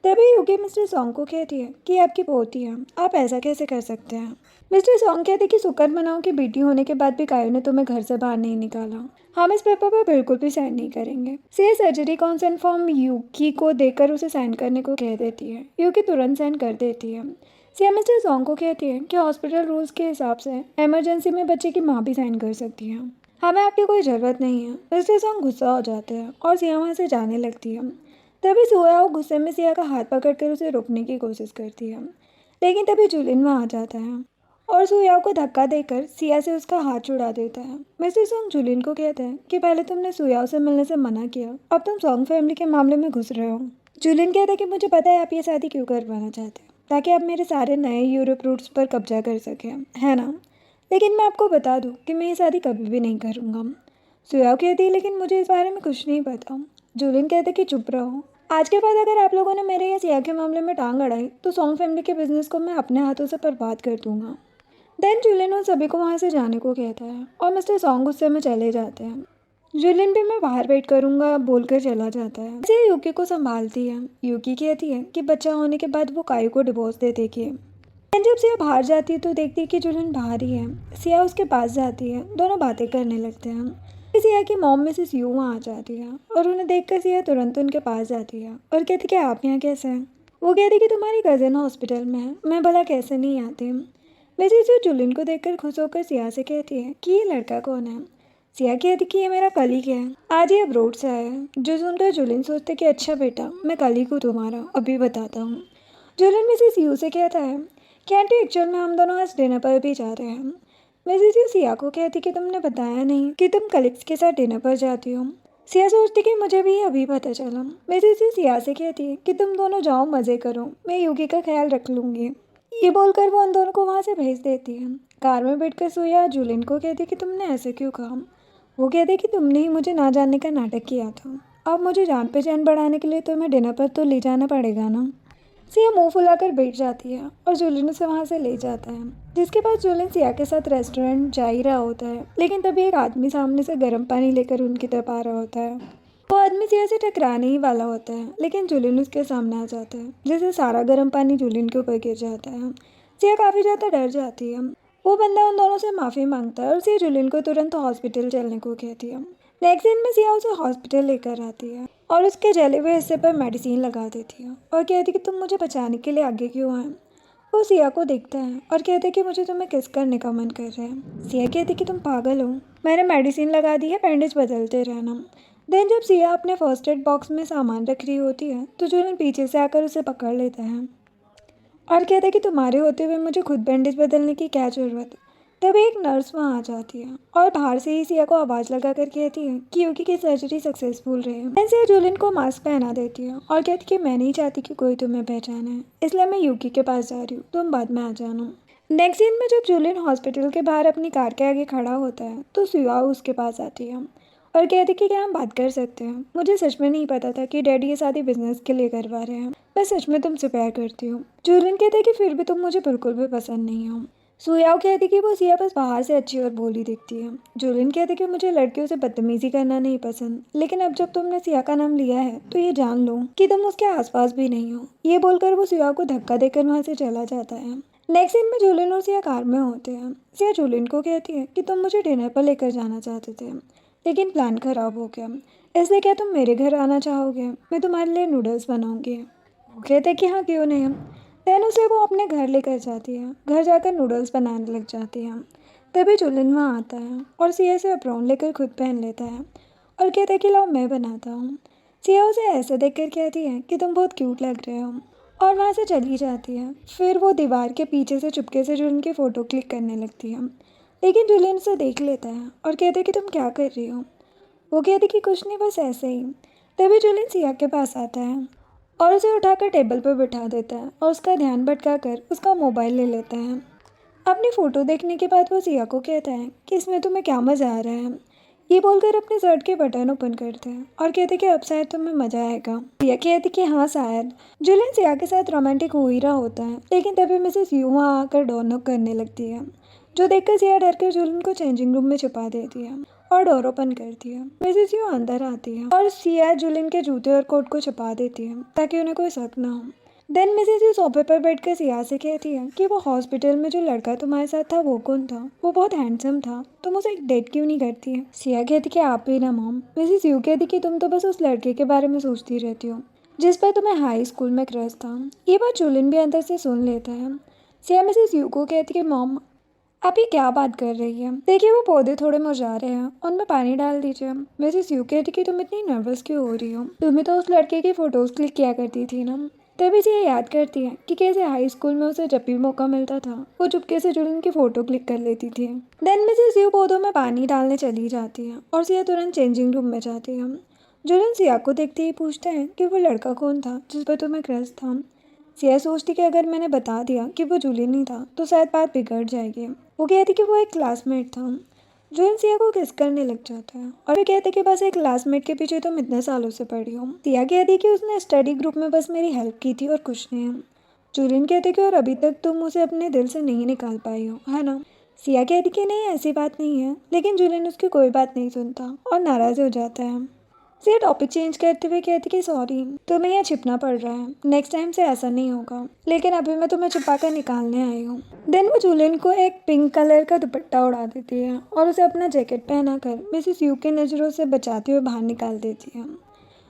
तभी यूकी मिस्टर सॉन्ग को कहती है कि आपकी पोती है, आप ऐसा कैसे कर सकते हैं। मिस्टर सॉन्ग कहते कि शुक्र मनाओ कि बेटी होने के बाद भी कायू ने तुम्हें घर से बाहर नहीं निकाला, हम इस पेपर पर बिल्कुल भी साइन नहीं करेंगे। सिया सर्जरी कॉन्सेंट फॉर्म यूकी को देकर उसे साइन करने को कह देती है। यूकी तुरंत साइन कर देती है। सिया मिस्टर सॉन्ग को कहती है कि हॉस्पिटल रूल्स के हिसाब से इमरजेंसी में बच्चे की माँ भी साइन कर सकती है, हमें आपकी कोई ज़रूरत नहीं है। मिस्टर सॉन्ग गुस्सा हो जाते हैं और सिया वहाँ से जाने लगती है। तभी सुयाओ गुस्से में सिया का हाथ पकड़कर उसे रोकने की कोशिश करती है, लेकिन तभी जुलिन वहाँ आ जाता है और सुयाओ को धक्का देकर सिया से उसका हाथ छुड़ा देता है। मिस्टर सॉन्ग जुलिन को कहते हैं कि पहले तुमने सुयाओ से मिलने से मना किया, अब तुम सॉन्ग फैमिली के मामले में घुस रहे हो। जुलिन कहता है कि मुझे पता है आप ये शादी क्यों करवाना चाहते हैं, ताकि आप मेरे सारे नए यूरोप रूट्स पर कब्जा कर सकें, है ना। लेकिन मैं आपको बता दूँ कि मैं ये शादी कभी भी नहीं करूँगा। सुयाओ कहती है लेकिन मुझे इस बारे में कुछ नहीं पता। जुलिन कहते कि चुप रहो, आज के बाद अगर आप लोगों ने मेरे या सिया के मामले में टांग अड़ाई तो सॉन्ग फैमिली के बिजनेस को मैं अपने हाथों से बर्बाद कर दूंगा। देन जुलिन उन सभी को वहाँ से जाने को कहता है और मिस्टर सॉन्ग गुस्से में चले जाते हैं। जुलिन भी मैं बाहर वेट करूँगा बोलकर चला जाता है। सिया यूकी को संभालती है। यूकी कहती है कि बच्चा होने के बाद वो कायू को डिवोर्स दे देगी। जब सिया बाहर जाती है तो देखती है कि जुलिन बाहर ही है। सिया उसके पास जाती है, दोनों बातें करने लगते हैं। सिया की मॉम मिसेस यू वहाँ आ जाती है और उन्हें देखकर सिया तुरंत उनके पास जाती है और कहती कि आप यहाँ कैसे हैं। वो कहती कि तुम्हारी कज़न हॉस्पिटल में है, मैं भला कैसे नहीं आती। मिसेस यू जुलिन को देखकर खुश होकर सिया से कहती है कि ये लड़का कौन है। सिया कहती कि ये मेरा कलीग है, आज ये अब्रोड से आया है। जो सुनकर जुलिन सोचते कि अच्छा बेटा मैं कलीग हूँ तुम्हारा, अभी बताता हूँ। जुलिन मिसेस यू से कहता है कि आंटी एक्चुअल में हम दोनों आज डिनर पर भी जा रहे हैं। मिसेस यू सिया को कहती कि तुमने बताया नहीं कि तुम कलीग्स के साथ डिनर पर जाती हो। सिया सोचती कि मुझे भी अभी पता चला। मिसेस यू सिया से कहती है कि तुम दोनों जाओ मज़े करो, मैं यूकी का ख्याल रख लूँगी। ये बोलकर वो उन दोनों को वहाँ से भेज देती है। कार में बैठकर सुया जुलिन को कहती कि तुमने ऐसे क्यों कहा। वो कहते कि तुमने ही मुझे ना जानने का नाटक किया था, अब मुझे जान पहचान बढ़ाने के लिए तुम्हें डिनर पर तो ले जाना पड़ेगा ना। सिया मुंह फुलाकर बैठ जाती है और जुलिन उसे वहाँ से ले जाता है, जिसके बाद जुलिन सिया के साथ रेस्टोरेंट जा ही रहा होता है। लेकिन तभी एक आदमी सामने से गर्म पानी लेकर उनकी तरफ आ रहा होता है। वो आदमी सिया से टकराने ही वाला होता है, लेकिन जुलिन उसके सामने आ जाता है, जिससे सारा गर्म पानी जुलिन के ऊपर गिर जाता है। सिया काफ़ी ज़्यादा डर जाती है। वो बंदा उन दोनों से माफ़ी मांगता है और सिया जुलिन को तुरंत हॉस्पिटल चलने को कहती है। नेक्स्ट दिन में सिया उसे हॉस्पिटल लेकर आती है और उसके जले हुए हिस्से पर मेडिसिन लगा देती है और कहती कि तुम मुझे बचाने के लिए आगे क्यों आए। वो सिया को देखता है और कहते कि मुझे तुम्हें किस करने का मन कर रहा है। सिया कहती कि तुम पागल हो, मैंने मेडिसिन लगा दी है, बैंडेज बदलते रहना। देन जब सिया अपने फर्स्ट एड बॉक्स में सामान रख रही होती है तो जुलिन पीछे से आकर उसे पकड़ लेता है और कहता है कि तुम्हारे होते हुए मुझे खुद बैंडेज बदलने की क्या ज़रूरत है, तभी एक नर्स वहाँ आ जाती है और बाहर से ही सिया को आवाज़ लगा कर कहती है कि यूकी की सर्जरी सक्सेसफुल रही है। सिया जुलिन को मास्क पहना देती है और कहती कि मैं नहीं चाहती कि कोई तुम्हें पहचाने, इसलिए मैं यूकी के पास जा रही हूँ, तुम बाद में आ जाना। नेक्स्ट सीन में जब जुलिन हॉस्पिटल के बाहर अपनी कार के आगे खड़ा होता है तो सिया उसके पास आती है और कहती कि क्या हम बात कर सकते हैं, मुझे सच में नहीं पता था कि डैडी ये शादी बिजनेस के लिए करवा रहे हैं, मैं सच में तुमसे प्यार करती हूँ। जुलिन कहते हैं कि फिर भी तुम मुझे बिल्कुल भी पसंद नहीं हो। सुयाओ कहती कि वो सिया बस बाहर से अच्छी और भोली दिखती है। जुलिन कहती कि मुझे लड़कियों से बदतमीजी करना नहीं पसंद, लेकिन अब जब तुमने सिया का नाम लिया है तो ये जान लो कि तुम उसके आसपास भी नहीं हो। ये बोलकर वो सिया को धक्का देकर वहाँ से चला जाता है। नेक्स्ट सीन में जुलिन और सिया कार में होते हैं। सिया जुलिन को कहती है कि तुम मुझे डिनर पर लेकर जाना चाहते थे, लेकिन प्लान खराब हो गया, इसलिए क्या तुम मेरे घर आना चाहोगे, मैं तुम्हारे लिए नूडल्स बनाऊंगी। वो कहते हैं कि हाँ क्यों नहीं। देन उसे वो अपने घर लेकर जाती है, घर जाकर नूडल्स बनाने लग जाती है। तभी जुलिन वहाँ आता है और सिया से अप्रोन लेकर खुद पहन लेता है और कहता है कि लाओ मैं बनाता हूँ। सिया उसे ऐसे देखकर कहती है कि तुम बहुत क्यूट लग रहे हो और वहाँ से चली जाती है। फिर वो दीवार के पीछे से चुपके से जुलिन की फ़ोटो क्लिक करने लगती है, लेकिन जुलिन उसे देख लेता है और कहते हैं कि तुम क्या कर रही हो। वो कहती कि कुछ नहीं, बस ऐसे ही। तभी जुलिन सिया के पास आता है और उसे उठाकर टेबल पर बिठा देता है और उसका ध्यान भटका कर उसका मोबाइल ले लेता है। अपनी फ़ोटो देखने के बाद वो सिया को कहता है कि इसमें तुम्हें क्या मज़ा आ रहा है। ये बोलकर अपने शर्ट के बटन ओपन करते हैं और कहते कि अब शायद तुम्हें मज़ा आएगा। सिया कहती कि हाँ शायद। जुलिन सिया के साथ रोमांटिक हो ही रहा होता है, लेकिन तभी मिसेस यू वहाँ आकर डोर नॉक करने लगती है, जो देखकर सिया डरकर जुलिन को चेंजिंग रूम में छुपा देती है और डोर ओपन करती है। मिसेस यू अंदर आती है और सिया जुलिन के जूते और कोट को छुपा देती है ताकि उन्हें कोई शक ना हो। देन मिसेस यू सोफे पर बैठकर सिया से कहती है कि वो हॉस्पिटल में जो लड़का तुम्हारे साथ था वो कौन था, वो बहुत हैंडसम था, तुम उसे डेट क्यों नहीं करती है। सिया कहती कि आप ही ना मॉम। मिसेस यू कहती कि तुम तो बस उस लड़के के बारे में सोचती रहती हो जिस पर तुम्हें हाई स्कूल में क्रश था। ये बात जुलिन भी अंदर से सुन लेता है। सिया मिसेस यू को कहती कि मॉम आप ये क्या बात कर रही है, देखिए वो पौधे थोड़े मुरझा रहे हैं, उनमें पानी डाल दीजिए। मिसेस यू कहती कि तुम इतनी नर्वस क्यों हो रही हो, तुम्हें तो उस लड़के की फ़ोटोज़ क्लिक किया करती थी ना। तभी से ये याद करती है कि कैसे हाई स्कूल में उसे जब भी मौका मिलता था वो चुपके से जुलिन की फ़ोटो क्लिक कर लेती थी। देन मिसेस यू पौधों में पानी डालने चली जाती है और सिया तुरंत चेंजिंग रूम में जाती है। जुलिन सिया को देखते ही पूछता है कि वो लड़का कौन था जिस पर तुम्हें क्रश था। सिया सोचती कि अगर मैंने बता दिया कि वो जुलिन ही था तो शायद बात बिगड़ जाएगी। वो कहती कि वो एक क्लासमेट था। जुलिन सिया को किस करने लग जाता है और वो कहते कि बस एक क्लासमेट के पीछे तुम इतने सालों से पड़ी हो। सिया कहती कि उसने स्टडी ग्रुप में बस मेरी हेल्प की थी और कुछ नहीं। जुलिन कहते कि और अभी तक तुम उसे अपने दिल से नहीं निकाल पाई हो, है ना। सिया कहती कि नहीं ऐसी बात नहीं है, लेकिन जुलिन उसकी कोई बात नहीं सुनता और नाराज़ हो जाता है। सिया टॉपिक चेंज करते हुए कहती कि सॉरी तुम्हें यहाँ छिपना पड़ रहा है, नेक्स्ट टाइम से ऐसा नहीं होगा, लेकिन अभी मैं तुम्हें छुपा कर निकालने आई हूँ। देन वो जुलिन को एक पिंक कलर का दुपट्टा उड़ा देती है और उसे अपना जैकेट पहनाकर मिसेस यू के नज़रों से बचाते हुए बाहर निकाल देती है।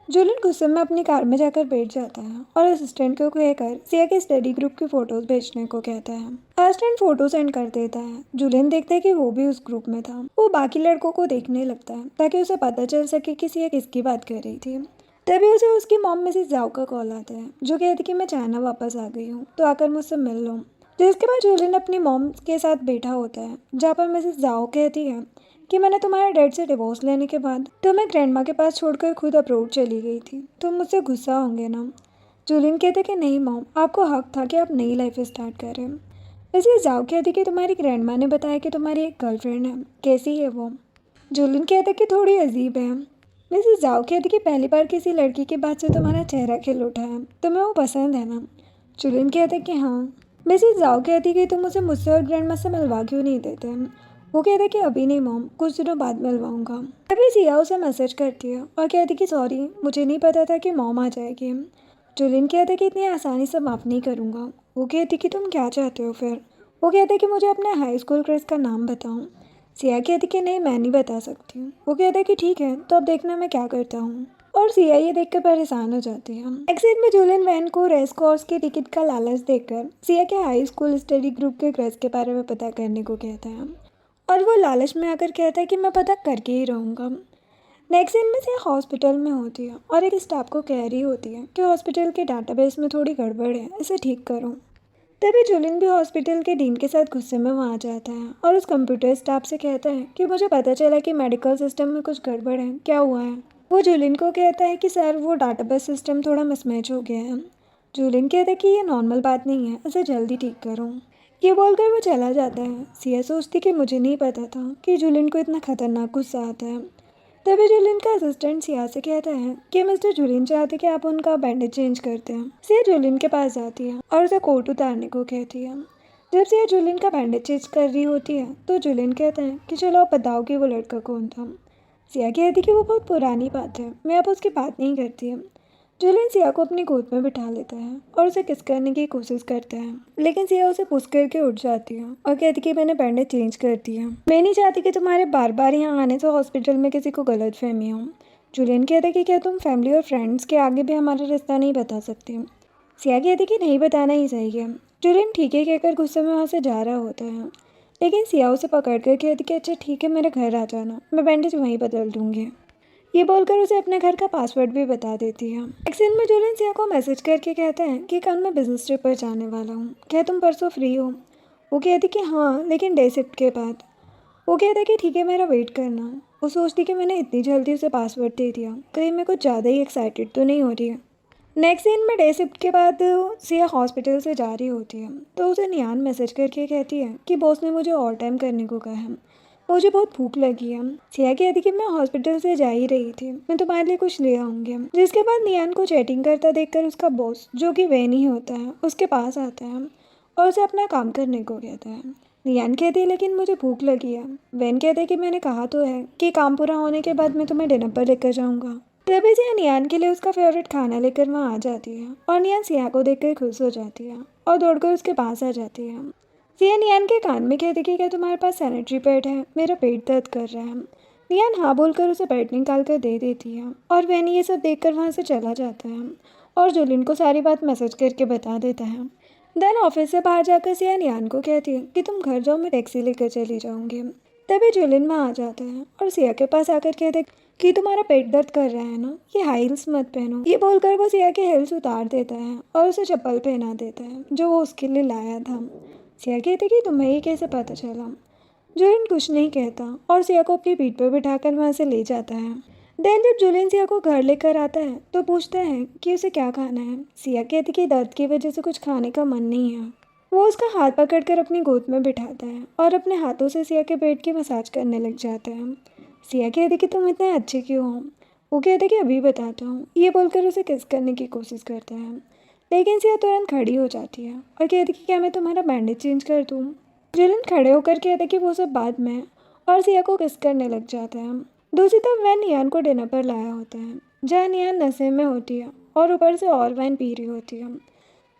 जुलिन गुस्से में अपनी कार में जाकर बैठ जाता है और असिस्टेंट को कहकर सिया के स्टडी ग्रुप की फ़ोटोज़ भेजने को कहता है। असिस्टेंट फ़ोटो सेंड कर देता है। जुलिन देखता है कि वो भी उस ग्रुप में था। वो बाकी लड़कों को देखने लगता है ताकि उसे पता चल सके कि सिया किसकी बात कर रही थी। तभी उसे उसकी मॉम मिसेस जाओ का कॉल आता है, जो कहती कि मैं चाइना वापस आ गई हूँ तो आकर मुझसे मिल लो। जिसके बाद जुलिन अपनी मॉम के साथ बैठा होता है, जहाँ पर मिसेस जाओ कहती है कि मैंने तुम्हारे डैड से डिवोर्स लेने के बाद तुम्हें ग्रैंडमा के पास छोड़कर खुद अब्रोड चली गई थी, तुम मुझसे गुस्सा होंगे ना। जुलिन कहते कि नहीं मॉम, आपको हक था कि आप नई लाइफ स्टार्ट करें। वैसे जाओ कहती कि तुम्हारी ग्रैंडमा ने बताया कि तुम्हारी एक गर्लफ्रेंड है, कैसी है वो। जुलिन कहते कि थोड़ी अजीब है। मिसेस जाओ कहती कि पहली बार किसी लड़की के बाद से तुम्हारा चेहरा खिल उठा है, तुम्हें वो पसंद है ना। जुलिन कहते कि हाँ। मिसेस जाओ कहती कि तुम मुझसे और ग्रैंडमा से मिलवा क्यों नहीं देते। वो कहते कि अभी नहीं मॉम, कुछ दिनों बाद मिलवाऊंगा। तभी सिया उसे मैसेज करती है और कहती कि सॉरी मुझे नहीं पता था कि मॉम आ जाएगी। जुलिन कहते कि इतनी आसानी से माफ़ नहीं करूँगा। वो कहती कि तुम क्या चाहते हो फिर। वो कहते कि मुझे अपने हाई स्कूल क्रश का नाम बताओ। सिया कहती कि नहीं मैं नहीं बता सकती। वो कहते कि ठीक है तो अब देखना मैं क्या करता हूँ। और सिया ये देखकर परेशान हो जाती है। एक्सिट में जुलिन वैन को रेस कोर्स के टिकट का लालच देकर सिया के हाई स्कूल स्टडी ग्रुप के क्रश के बारे में पता करने को कहता है और वो लालच में आकर कहता है कि मैं पता करके ही रहूँगा। नेक्स्ट सीन में से हॉस्पिटल में होती है और एक स्टाफ को कह रही होती है कि हॉस्पिटल के डाटाबेस में थोड़ी गड़बड़ है, इसे ठीक करो। तभी जुलिन भी हॉस्पिटल के डीन के साथ गुस्से में वहाँ जाता है और उस कंप्यूटर स्टाफ से कहता है कि मुझे पता चला कि मेडिकल सिस्टम में कुछ गड़बड़ है, क्या हुआ है। वो जुलिन को कहता है कि सर वो डाटाबेस सिस्टम थोड़ा मिसमैच हो गया है। जुलिन कहता है कि ये नॉर्मल बात नहीं है, इसे जल्दी ठीक करो। ये बोलकर वो चला जाता है। सिया सोचती कि मुझे नहीं पता था कि जुलिन को इतना खतरनाक गुस्सा आता है। तभी जुलिन का असिस्टेंट सिया से कहता है कि मिस्टर जुलिन चाहते कि आप उनका बैंडेज चेंज करते हैं। सिया जुलिन के पास जाती है और उसे कोट उतारने को कहती है। जब सिया जुलिन का बैंडेज चेंज कर रही होती है तो जुलिन कहता है कि चलो आप बताओ कि वो लड़का कौन था। सिया कहती है कि वो बहुत पुरानी बात है, मैं अब उसकी बात नहीं करती। जुलिन सिया को अपनी गोद में बिठा लेता है और उसे किस करने की कोशिश करता है, लेकिन सिया उसे पुश करके उठ जाती है और कहती कि मैंने बैंडेज चेंज कर दिया, मैं नहीं चाहती कि तुम्हारे बार बार यहाँ आने से हॉस्पिटल में किसी को गलतफहमी हो। जुलिन कहता है कि क्या तुम फैमिली और फ्रेंड्स के आगे भी हमारा रिश्ता नहीं बता सकती। सिया कहती कि नहीं बताना ही सही है। जुलिन ठीक है कहकर गुस्से में वहाँ से जा रहा होता है, लेकिन सिया उसे पकड़ कर कहती कि अच्छा ठीक है, मेरे घर आ जाना, मैं बैंडेज वहीं बदल दूँगी। ये बोलकर उसे अपने घर का पासवर्ड भी बता देती है। एक्सेल में जुलिन सिया को मैसेज करके कहता है कि कल मैं बिजनेस ट्रिप पर जाने वाला हूँ, क्या तुम परसों फ्री हो। वो कहती कि हाँ, लेकिन डे शिफ्ट के बाद। वो कहता है कि ठीक है, मेरा वेट करना। वो सोचती कि मैंने इतनी जल्दी उसे पासवर्ड दे दिया, कहीं मैं कुछ ज़्यादा ही एक्साइटेड तो नहीं हो रही है। नेक्स्ट सीन में डे शिफ्ट के बाद सिया हॉस्पिटल से जा रही होती है तो उसे नियान मैसेज करके कहती है कि बॉस ने मुझे ओवर टाइम करने को कहा है, मुझे बहुत भूख लगी है। सिया कहती कि मैं हॉस्पिटल से जा ही रही थी, मैं तुम्हारे लिए कुछ ले आऊँगी। जिसके बाद नियान को चैटिंग करता देखकर उसका बॉस, जो कि वैन ही होता है, उसके पास आता है और उसे अपना काम करने को कहता है। नियान कहती है लेकिन मुझे भूख लगी है। वैन कहते कि मैंने कहा तो है कि काम पूरा होने के बाद मैं तुम्हें डिनर पर लेकर जाऊँगा। तभी सिया नियान के लिए उसका फेवरेट खाना लेकर वहाँ आ जाती है और नियान सिया को देखकर खुश हो जाती है और दौड़कर उसके पास आ जाती है। सिया नियान के कान में कहती कि क्या तुम्हारे पास सैनिटरी पैड है, मेरा पेट दर्द कर रहा है। नियान हाँ बोलकर उसे पैड निकाल कर दे देती है और वैन ये सब देखकर वहाँ से चला जाता है और जुलिन को सारी बात मैसेज करके बता देता है। देन ऑफिस से बाहर जाकर सिया नियान को कहती है कि तुम घर जाओ, मैं टैक्सी लेकर चली जाऊँगी। तभी जुलिन वहाँ आ जाता है और सिया के पास आकर कहते कि तुम्हारा पेट दर्द कर रहा है ना, ये हाई हील्स मत पहनो। ये बोलकर वो सिया के हील्स उतार देता है और उसे चप्पल पहना देता है जो वो उसके लिए लाया था। सिया कहती कि तुम्हें ये कैसे पता चला। जुलिन कुछ नहीं कहता और सिया को अपनी पीठ पर बिठाकर वहाँ से ले जाता है। देन जब जुलिन सिया को घर लेकर आता है तो पूछता है कि उसे क्या खाना है। सिया कहती कि दर्द की वजह से कुछ खाने का मन नहीं है। वो उसका हाथ पकड़कर अपनी गोद में बिठाता है और अपने हाथों से सिया के पेट की मसाज करने लग जाता है। सिया कहती कि तुम इतने अच्छे क्यों हो। वो कहते कि अभी बताता हूँ। ये बोलकर उसे किस करने की कोशिश करता है, लेकिन सिया तुरंत खड़ी हो जाती है और कहती कि क्या मैं तुम्हारा बैंडेज चेंज कर दूँ। जुलिन खड़े होकर कहते कि वो सब बाद में, और सिया को किस करने लग जाता है। दूसरी तरफ वैन नियान को डिनर पर लाया होता है जहाँ नियान नशे में होती है और ऊपर से और वाइन पी रही होती है।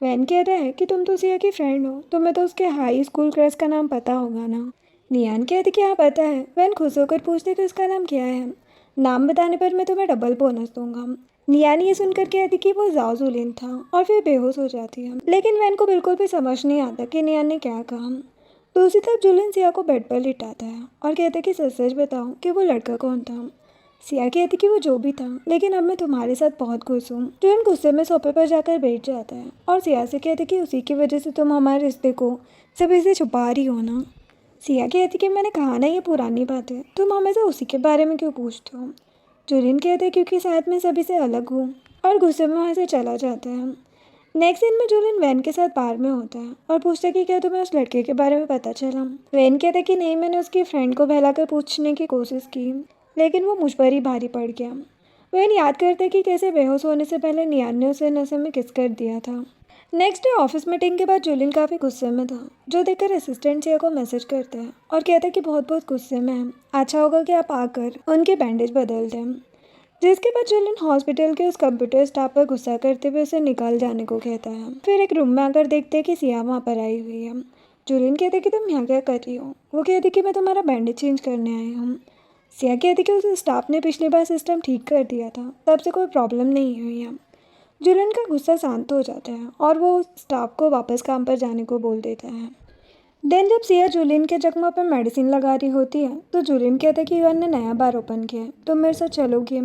वैन कहता है कि तुम तो सिया की फ्रेंड हो, तुम्हें तो उसके हाई स्कूल क्रश का नाम पता होगा ना। नियान कहती कि हाँ पता है। वैन खुश होकर पूछती कि उसका नाम क्या है, नाम बताने पर मैं तुम्हें डबल बोनस दूंगा। नियान ये सुनकर कहती कि वो जाओ जुलिन था और फिर बेहोश हो जाती है, लेकिन वैन को बिल्कुल भी समझ नहीं आता कि नियान ने क्या कहा। दूसरी तरफ जुलिन सिया को बेड पर लिटाता है और कहता है कि सच सच बताओ कि वो लड़का कौन था। सिया कहती कि वो जो भी था, लेकिन अब मैं तुम्हारे साथ बहुत खुश हूँ। जुलिन गुस्से में सोफे पर जाकर बैठ जाता है और सिया से कहती कि उसी की वजह से तुम हमारे रिश्ते को सभी से छुपा रही हो ना। सिया कहती कि मैंने कहा ना ये पुरानी बात है, तुम हमेशा उसी के बारे में क्यों पूछते हो। जुलिन कहते क्योंकि शायद मैं सभी से अलग हूँ, और गुस्से में वहाँ से चला जाता है। नेक्स्ट दिन में जुलिन वैन के साथ बार में होता है और पूछता है कि क्या तुम्हें उस लड़के के बारे में पता चला। वैन कहता है कि नहीं, मैंने उसकी फ्रेंड को बहलाकर पूछने की कोशिश की, लेकिन वो मुझ पर ही भारी पड़ गया। वैन याद करते कि कैसे बेहोश होने से पहले नियान ने उसे नशे में किस कर दिया था। नेक्स्ट डे ऑफिस मीटिंग के बाद जुलिन काफ़ी गुस्से में था, जो देखकर असिस्टेंट सिया को मैसेज करता है और कहता है कि बहुत बहुत गुस्से में है, अच्छा होगा कि आप आकर उनके बैंडेज बदल दें। जिसके बाद जुलिन हॉस्पिटल के उस कंप्यूटर स्टाफ पर गुस्सा करते हुए उसे निकाल जाने को कहता है। फिर एक रूम में आकर देखते हैं कि सिया वहाँ पर आई हुई है। जुलिन कहते कि तुम यहाँ क्या कर रही हो। वो कहती कि मैं तुम्हारा बैंडेज चेंज करने आई हूँ। सिया कहती कि उस स्टाफ ने पिछली बार सिस्टम ठीक कर दिया था, तब से कोई प्रॉब्लम नहीं हुई है। जुलिन का गुस्सा शांत हो जाता है और वो स्टाफ को वापस काम पर जाने को बोल देता है। देन जब सिया जुलिन के जख्मों पर मेडिसिन लगा रही होती है तो जुलिन कहता है कि यूएन ने नया बार ओपन किया है, तुम मेरे साथ चलोगी।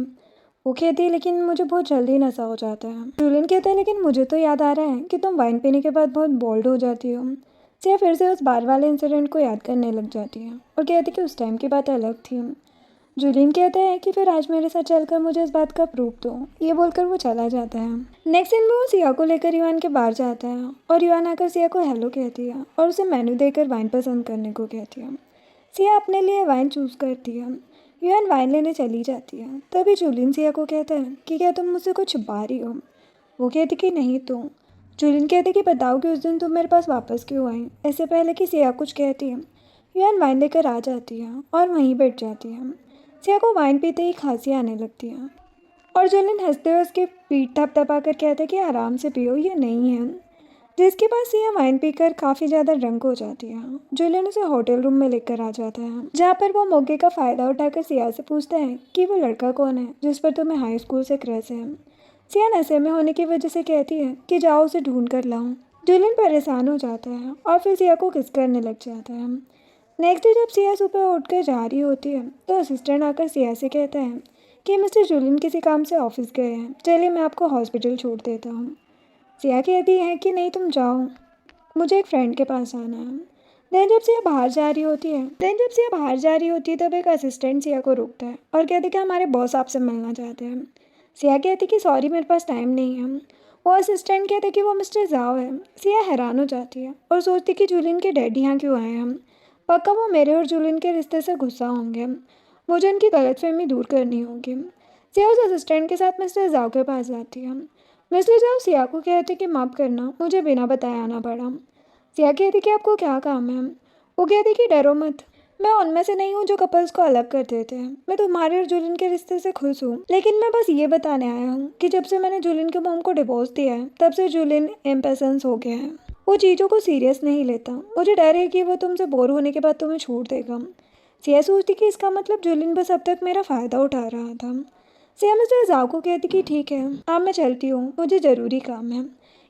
वो कहती है लेकिन मुझे बहुत जल्दी नशा हो जाता है। जूलियन कहता है लेकिन मुझे तो याद आ रहा है कि तुम वाइन पीने के बाद बहुत बोल्ड हो जाती हो। सिया फिर से उस बार वाले इंसिडेंट को याद करने लग जाती है और कहती है कि उस टाइम की बात अलग थी। जूलियन कहता है कि फिर आज मेरे साथ चलकर मुझे इस बात का प्रूफ दो। ये बोलकर वो चला जाता है। नेक्स्ट सीन में वो सिया को लेकर युआन के बाहर जाता है और युआन आकर सिया को हेलो कहती है और उसे मेन्यू देकर वाइन पसंद करने को कहती है। सिया अपने लिए वाइन चूज़ करती है। युआन वाइन लेने चली जाती है। तभी जूलियन सिया को कहता है कि क्या तुम मुझसे कुछ छुपा रही हो। वो कहती कि नहीं तो। जूलियन कहते कि बताओ कि उस दिन तुम मेरे पास वापस क्यों आई। इससे पहले कि सिया कुछ कहती है, युआन वाइन लेकर आ जाती है और वहीं बैठ जाती है। सिया को वाइन पीते ही खांसी आने लगती है और जूलियन हंसते हुए उसकी पीठ थपथपा कर कहते हैं कि आराम से पियो, ये नहीं है। जिसके पास सिया वाइन पीकर काफ़ी ज़्यादा ड्रंक हो जाती है। जूलियन उसे होटल रूम में लेकर आ जाता है जहाँ पर वो मौके का फ़ायदा उठाकर सिया से पूछता है कि वो लड़का कौन है जिस पर तुम्हें हाई स्कूल से क्रश है। सिया नशे में होने की वजह से कहती है कि जाओ उसे ढूंढ कर लाऊं। जूलियन परेशान हो जाता है और फिर सिया को किस करने लग जाता है। नेक्स्ट डे जब सिया सुबह उठकर जा रही होती है तो असिस्टेंट आकर सिया से कहता है कि मिस्टर जूलियन किसी काम से ऑफिस गए हैं, चलिए मैं आपको हॉस्पिटल छोड़ देता हूँ। सिया कहती है कि नहीं तुम जाओ, मुझे एक फ्रेंड के पास आना है। जब सिया बाहर जा रही होती है तब एक असिस्टेंट सिया को रोकता है और कहती है कि हमारे बॉस आपसे मिलना चाहते हैं। सिया कहती कि सॉरी मेरे पास टाइम नहीं है। वो असिस्टेंट कहते कि वो मिस्टर जाओ है। सिया हैरान हो जाती है और सोचती कि जूलियन के डैडी यहाँ क्यों आए हैं। पक्का वो मेरे और जूलियन के रिश्ते से गुस्सा होंगे। मुझे उनकी गलतफहमी दूर करनी होगी। सिया उस असिस्टेंट के साथ मिस्टर जाओ के पास जाती है। मिस्टर जाओ सिया को कहते कि माफ़ करना, मुझे बिना बताए आना पड़ा। सिया कहती कि आपको क्या काम है। वो कहती कि डरो मत, मैं उनमें से नहीं हूँ जो कपल्स को अलग कर देते हैं। मैं तुम्हारे और जूलियन के रिश्ते से खुश हूँ, लेकिन मैं बस ये बताने आया हूँ कि जब से मैंने जूलियन के मॉम को डिवोर्स दिया है तब से जूलियन इम्पेशेंस हो गया है। वो चीज़ों को सीरियस नहीं लेता। मुझे डर है कि वो तुमसे बोर होने के बाद तुम्हें छोड़ देगा। सिया सोचती कि इसका मतलब जूलियन बस अब तक मेरा फ़ायदा उठा रहा था। सिया मिस्टर जाओ को कहती कि ठीक है अब मैं चलती हूँ, मुझे ज़रूरी काम है।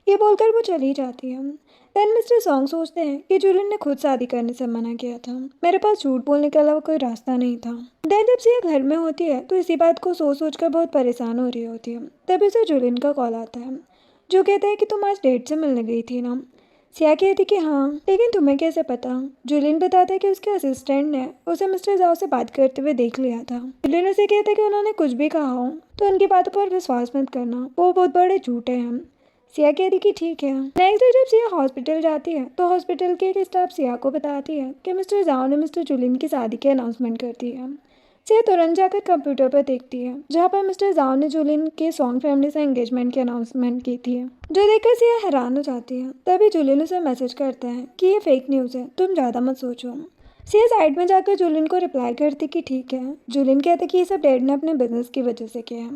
ये बोलकर वो चली जाती है। देन मिस्टर सॉन्ग सोचते हैं कि जूलियन ने खुद शादी करने से मना किया था, मेरे पास झूठ बोलने के अलावा कोई रास्ता नहीं था। देन जब सिया घर में होती है तो इसी बात को सोच कर बहुत परेशान हो रही होती है। तभी उसे जूलियन का कॉल आता है जो कहता है कि तुम आज डेट से मिलने गई थी ना। सिया कहती कि हाँ, लेकिन तुम्हें कैसे पता। जूलियन बताता है कि उसके असिस्टेंट ने उसे मिस्टर जाओ से बात करते हुए देख लिया था। जूलियन उसे कहता है कि उन्होंने कुछ भी कहा हो तो उनकी बातों पर विश्वास मत करना, वो बहुत बड़े झूठे हैं। सिया कहती कि ठीक है। नेक्स्ट डे जब सिया हॉस्पिटल जाती है तो हॉस्पिटल के एक स्टाफ सिया को बताती है कि मिस्टर जाओ ने मिस्टर जूलियन की शादी की अनाउंसमेंट कर दी है। सिया तुरंत जाकर कंप्यूटर पर देखती है जहाँ पर मिस्टर जाओ ने जूलियन के सॉन्ग फैमिली से एंगेजमेंट की अनाउंसमेंट की थी, जो देखकर सिया हैरान हो जाती है। तभी जूलियन उसे मैसेज करता है कि ये फेक न्यूज़ है, तुम ज़्यादा मत सोचो। सिया साइड में जाकर जूलियन को रिप्लाई करती कि ठीक है। जूलियन कहते कि ये सब डैड ने अपने बिजनेस की वजह से किया है,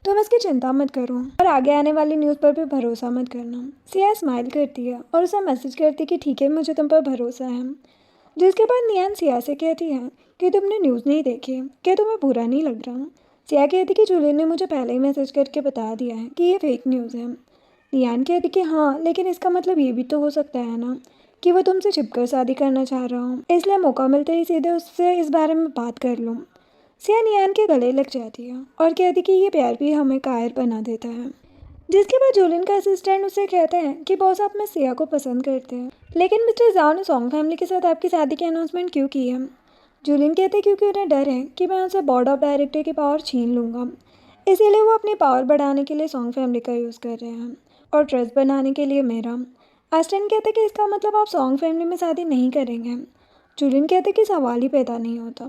तुम इसकी चिंता मत करो और आगे आने वाली न्यूज़ पर भी भरोसा मत करना। सिया स्माइल करती है और उसे मैसेज करती कि ठीक है मुझे तुम पर भरोसा है। जिसके बाद नियान सिया से कहती है कि तुमने न्यूज़ नहीं देखी, क्या तुम्हें बुरा नहीं लग रहा। सिया कहती कि जूलियन ने मुझे पहले ही मैसेज करके बता दिया है कि ये फेक न्यूज़ है। नियान कहती कि हाँ, लेकिन इसका मतलब ये भी तो हो सकता है ना कि वो तुमसे छिपकर शादी करना चाह रहा हूँ, इसलिए मौका मिलते ही सीधे उससे इस बारे में बात कर लूँ। सिया नियान के गले लग जाती है और कहती कि ये प्यार भी हमें कायर बना देता है। जिसके बाद जूलियन का असिस्टेंट उसे कहता है कि बॉस आप में सिया को पसंद करते हैं, लेकिन मिस्टर जाओ ने सॉन्ग फैमिली के साथ आपकी शादी की अनाउंसमेंट क्यों की है। जूलियन कहते हैं क्योंकि उन्हें डर है कि मैं उनसे बोर्ड ऑफ डायरेक्टर की पावर छीन लूँगा, इसीलिए वो अपनी पावर बढ़ाने के लिए सॉन्ग फैमिली का यूज़ कर रहे हैं और ट्रस्ट बनाने के लिए मेरा। असिस्टेंट कहते कि इसका मतलब आप सॉन्ग फैमिली में शादी नहीं करेंगे। जूलियन कहते कि सवाल ही पैदा नहीं होता,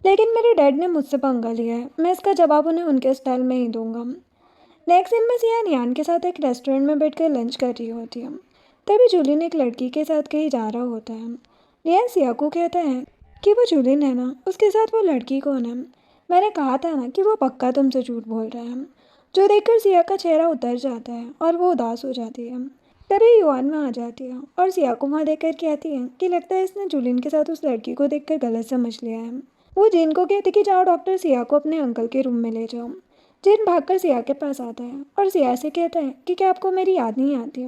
लेकिन मेरे डैड ने मुझसे पंगा लिया है, मैं इसका जवाब उन्हें उनके स्टाइल में ही दूंगा। नेक्स्ट दिन में सिया नियान के साथ एक रेस्टोरेंट में बैठकर लंच कर रही होती है। तभी जूलियन एक लड़की के साथ कहीं जा रहा होता है। नियान सिया को कहता है कि वो जूलियन है ना, उसके साथ वो लड़की कौन है। मैंने कहा था ना कि वो पक्का तुमसे झूठ बोल रहा है। जो देखकर सिया का चेहरा उतर जाता है और वो उदास हो जाती है। तभी युआन में आ जाती है और सिया को वहाँ देखकर कहती है कि लगता है इसने जूलियन के साथ उस लड़की को देखकर गलत समझ लिया है। वो जिन को कहती कि जाओ डॉक्टर सिया को अपने अंकल के रूम में ले जाओ। जिन भागकर सिया के पास आता है और सिया से कहता है कि क्या आपको मेरी याद नहीं आती।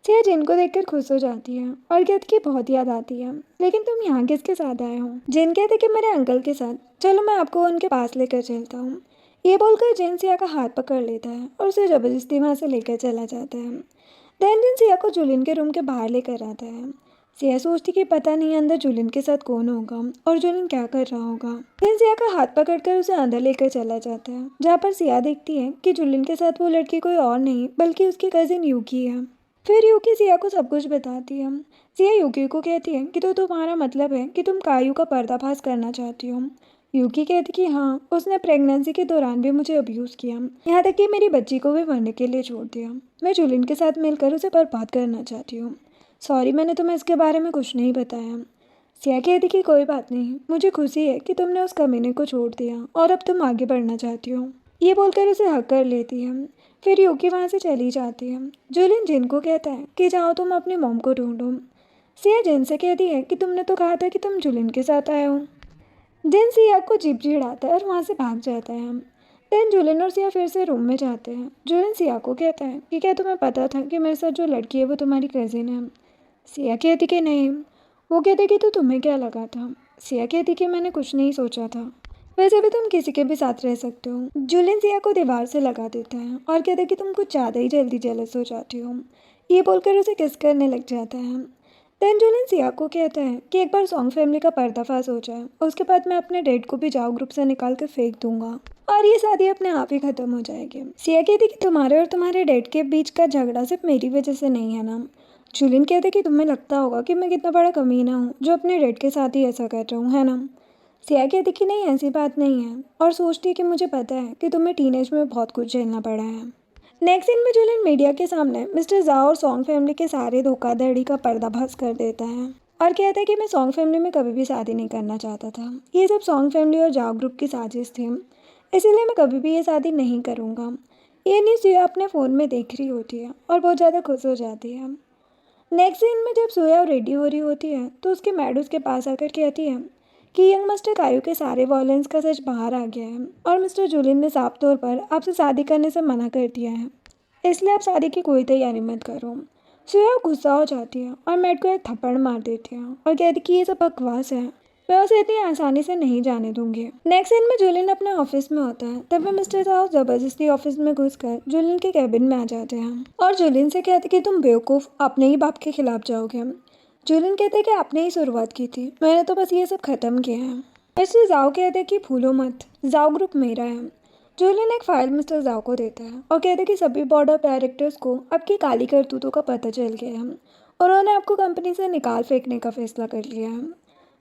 सिया जिन को देखकर खुश हो जाती है और कहती कि बहुत याद आती है, लेकिन तुम यहाँ किसके साथ आए हो। जिन कहते कि मेरे अंकल के साथ, चलो मैं आपको उनके पास लेकर चलता हूँ। ये बोलकर जिन सिया का हाथ पकड़ लेता है और उसे ज़बरदस्ती वहाँ से लेकर चला जाता है। देन जिन सिया को जुलिन के रूम के बाहर लेकर आता है। सिया सोचती कि पता नहीं अंदर जुलिन के साथ कौन होगा और जुलिन क्या कर रहा होगा। जिन सिया का हाथ पकड़कर उसे अंदर लेकर चला जाता है, जहाँ पर सिया देखती है कि जुलिन के साथ वो लड़की कोई और नहीं बल्कि उसकी कजिन यूकी है। फिर यूकी सिया को सब कुछ बताती है। सिया यूकी को कहती है कि तो तुम्हारा मतलब है कि तुम कायू का पर्दाफाश करना चाहती हो। यूकी कहती कि हाँ, उसने प्रेगनेंसी के दौरान भी मुझे अब्यूज़ किया, यहाँ तक कि मेरी बच्ची को भी मरने के लिए छोड़ दिया। मैं जुलिन के साथ मिलकर उसे बर्बाद करना चाहती हूँ। सॉरी, मैंने तुम्हें इसके बारे में कुछ नहीं बताया। सिया कहती कि कोई बात नहीं, मुझे खुशी है कि तुमने उस कमीने को छोड़ दिया और अब तुम आगे बढ़ना चाहती हो। ये बोलकर उसे हक कर लेती है। फिर यूकी वहाँ से चली जाती है। जुलिन जिन को कहता है कि जाओ तुम अपनी मॉम को ढूंढो। सिया जिन से कहती है कि तुमने तो कहा था कि तुम जुलिन के साथ आए हो। जिन सिया को चिड़चिड़ाता है और वहाँ से भाग जाता है। देन जुलिन और सिया फिर से रूम में जाते हैं। जुलिन सिया को कहता है कि क्या तुम्हें पता था कि मेरे साथ जो लड़की है वो तुम्हारी कजिन है। सिया कहती कि नहीं। वो कहते कि तो तुम्हें क्या लगा था। सिया कहती कि मैंने कुछ नहीं सोचा था, वैसे भी तुम किसी के भी साथ रह सकते हो। जुलिन सिया को दीवार से लगा देता है और कहते कि तुम कुछ ज़्यादा ही जल्दी जेलस हो जाती हो। ये बोलकर उसे किस करने लग जाता है। देन जुलिन सिया को कहता है कि एक बार सॉन्ग फैमिली का पर्दाफाश हो जाए उसके बाद मैं अपने डेट को भी जाओ ग्रुप से निकाल कर फेंक दूंगा और ये शादी अपने आप ही खत्म हो जाएगी। सिया कहती कि तुम्हारे और तुम्हारे डेट के बीच का झगड़ा सिर्फ मेरी वजह से नहीं है ना। जुलिन कहते कि तुम्हें लगता होगा कि मैं कितना बड़ा कमीना हूँ जो अपने डेट के साथ ही ऐसा कर रहा हूँ, है ना। सिया कहती कि नहीं, ऐसी बात नहीं है और सोचती कि मुझे पता है कि तुम्हें टीनेज में बहुत कुछ झेलना पड़ा है। नेक्स्ट सीन में जुलिन मीडिया के सामने मिस्टर जाओ और सॉन्ग फैमिली के सारे धोखाधड़ी का पर्दाफाश कर देता है और कहता है कि मैं सॉन्ग फैमिली में कभी भी शादी नहीं करना चाहता था। ये सब सॉन्ग फैमिली और जाओ ग्रुप की साजिश थी, इसीलिए मैं कभी भी ये शादी नहीं करूँगा। ये न्यूज़ सिया अपने फ़ोन में देख रही होती है और बहुत ज़्यादा खुश हो जाती है। नेक्स्ट सीन में जब सोया रेडी हो रही होती है तो उसकी मैड उसके पास आकर कहती है कि यंग मिस्टर कायू के सारे वॉयलेंस का सच बाहर आ गया है और मिस्टर जुलिन ने साफ तौर पर आपसे शादी करने से मना कर दिया है, इसलिए आप शादी की कोई तैयारी मत करो। सोया गुस्सा हो जाती है और मैड को एक थप्पड़ मार देती है और कहती कि ये सब बकवास है, मैं उसे इतनी आसानी से नहीं जाने दूंगी। नेक्स्ट सीन में जुलिन अपने ऑफिस में होता है, तब मिस्टर साहब जबरदस्ती ऑफिस में घुसकर जुलिन के कैबिन में आ जाते हैं और जुलिन से कहते कि तुम बेवकूफ़ अपने ही बाप के खिलाफ जाओगे। जुलिन कहते कि आपने ही शुरुआत की थी, मैंने तो बस ये सब खत्म किया है। मिस्टर जाओ कहते कि भूलो मत, जाओ ग्रुप मेरा है। जुलिन एक फाइल मिस्टर जाओ को देता है और कहते कि सभी बोर्ड ऑफ डायरेक्टर्स को आपकी काली करतूतों का पता चल गया है, उन्होंने आपको कंपनी से निकाल फेंकने का फैसला कर लिया है।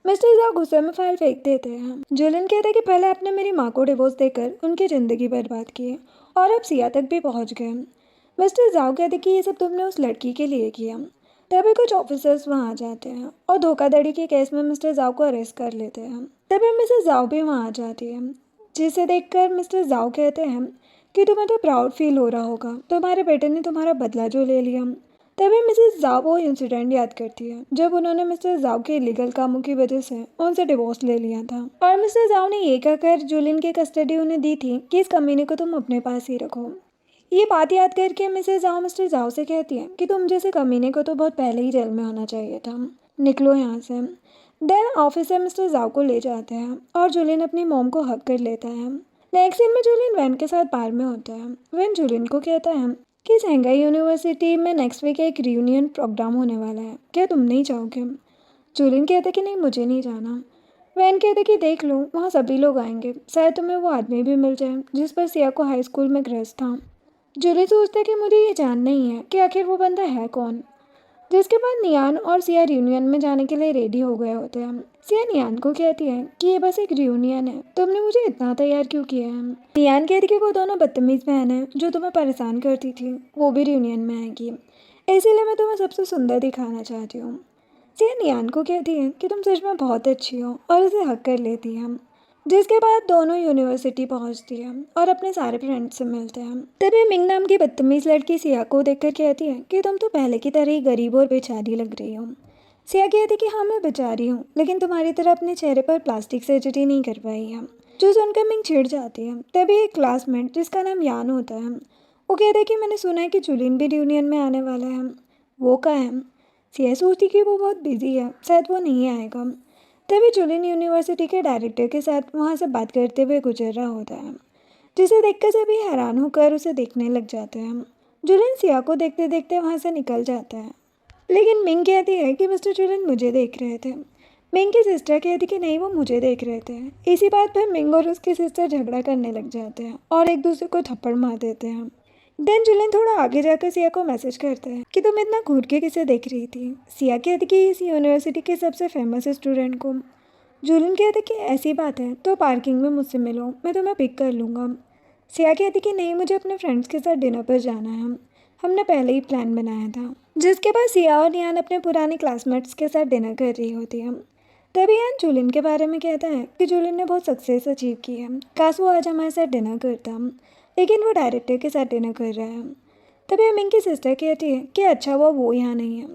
मिस्टर जाओ गुस्से में फाइल फेंक देते हैं। जुलिन कहते हैं कि पहले आपने मेरी माँ को डिवोर्स देकर उनकी ज़िंदगी बर्बाद की और अब सिया तक भी पहुँच गए। मिस्टर जाओ कहते कि ये सब तुमने उस लड़की के लिए किया। तभी कुछ ऑफिसर्स वहाँ आ जाते हैं और धोखाधड़ी के केस में मिस्टर जाओ को अरेस्ट कर लेते हैं। तभी मिसेस जाओ भी वहाँ आ जाती है, जिसे देखकर मिस्टर जाओ कहते हैं कि तुम्हें तो प्राउड फील हो रहा होगा, तुम्हारे बेटे ने तुम्हारा बदला जो ले लिया। तभी मिसेस जाओ वो इंसिडेंट याद करती है जब उन्होंने मिस्टर जाओ के इलीगल कामों की वजह से उनसे डिवोर्स ले लिया था और मिस्टर जाओ ने ये कहकर जुलिन की कस्टडी उन्हें दी थी कि इस कमीने को तुम अपने पास ही रखो। ये बात याद करके मिसेस जाओ मिस्टर जाओ से कहती है कि तुम जैसे कमीने को तो बहुत पहले ही जेल में होना चाहिए था, निकलो यहाँ से। देन ऑफिसर मिस्टर जाओ को ले जाते हैं और जुलिन अपनी मॉम को हक कर लेता है। नेक्स्ट सीन में जुलिन वैन के साथ बार में होता है। वैन जुलिन को कहता है कि शंघाई यूनिवर्सिटी में नेक्स्ट वीक एक रियूनियन प्रोग्राम होने वाला है, क्या तुम नहीं जाओगे। जुलिन कहते कि नहीं, मुझे नहीं जाना। वैन कहते कि देख लो, वहाँ सभी लोग आएंगे, शायद तुम्हें वो आदमी भी मिल जाए जिस पर सिया को हाई स्कूल में क्रश था। जुलिन सोचता कि मुझे ये जानना ही है कि आखिर वो बंदा है कौन। जिसके बाद नियान और सिया रियूनियन में जाने के लिए रेडी हो गए होते हैं। सिया नियान को कहती है कि ये बस एक रियूनियन है, तुमने मुझे इतना तैयार क्यों किया है। नियान कहती कि वो दोनों बदतमीज बहन है जो तुम्हें परेशान करती थी, वो भी रियूनियन में आएगी, इसीलिए मैं तुम्हें सबसे सुंदर दिखाना चाहती हूँ। सिया नियान को कहती है कि तुम सच में बहुत अच्छी हो और उसे हक कर लेती है। जिसके बाद दोनों यूनिवर्सिटी पहुंचती है और अपने सारे फ्रेंड्स से मिलते हैं। तभी मिंग नाम की बदतमीज लड़की सिया को देखकर कहती है कि तुम तो पहले की तरह ही गरीब और बेचारी लग रही हो। सिया कहती कि हाँ, मैं बेचारी हूँ, लेकिन तुम्हारी तरह अपने चेहरे पर प्लास्टिक सर्जरी नहीं करवाई है। जो सुनकर मिंग चिढ़ जाती है। तभी एक क्लासमेट जिसका नाम यान होता है, वो कहता है कि मैंने सुना है कि जुलिन भी रियूनियन में आने वाला है, वो कहाँ है। सिया सोचती कि वो बहुत बिजी है, शायद वो नहीं आएगा। तभी जुलिन यूनिवर्सिटी के डायरेक्टर के साथ वहाँ से बात करते हुए गुजर रहा होता है। जिसे देखकर सभी हैरान होकर उसे देखने लग जाते हैं। जुलिन सिया को देखते देखते वहाँ से निकल जाता है, लेकिन मिंग कहती है कि मिस्टर जुलिन मुझे देख रहे थे। मिंग की सिस्टर कहती कि नहीं, वो मुझे देख रहे थे। इसी बात पर मिंग और उसकी सिस्टर झगड़ा करने लग जाते हैं और एक दूसरे को थप्पड़ मार देते हैं। देन जुलिन थोड़ा आगे जाकर सिया को मैसेज करता है कि तुम इतना घूर के किसे देख रही थी। सिया कहती कि इस यूनिवर्सिटी के सबसे फेमस स्टूडेंट को। जुलिन कहती कि ऐसी बात है तो पार्किंग में मुझसे मिलो, मैं तुम्हें पिक कर लूँगा। सिया कहती कि नहीं, मुझे अपने फ्रेंड्स के साथ डिनर पर जाना है, हमने पहले ही प्लान बनाया था। जिसके बाद सिया और नियान अपने पुराने क्लासमेट्स के साथ डिनर कर रही होती है। तभी यान जुलिन के बारे में कहता है कि जुलिन ने बहुत सक्सेस अचीव की है, काश वो आज हमारे साथ डिनर करता, लेकिन वो डायरेक्टर के साथ डिनर कर रहा है। तभी मिंग की सिस्टर कहती है कि अच्छा वो यहाँ नहीं है,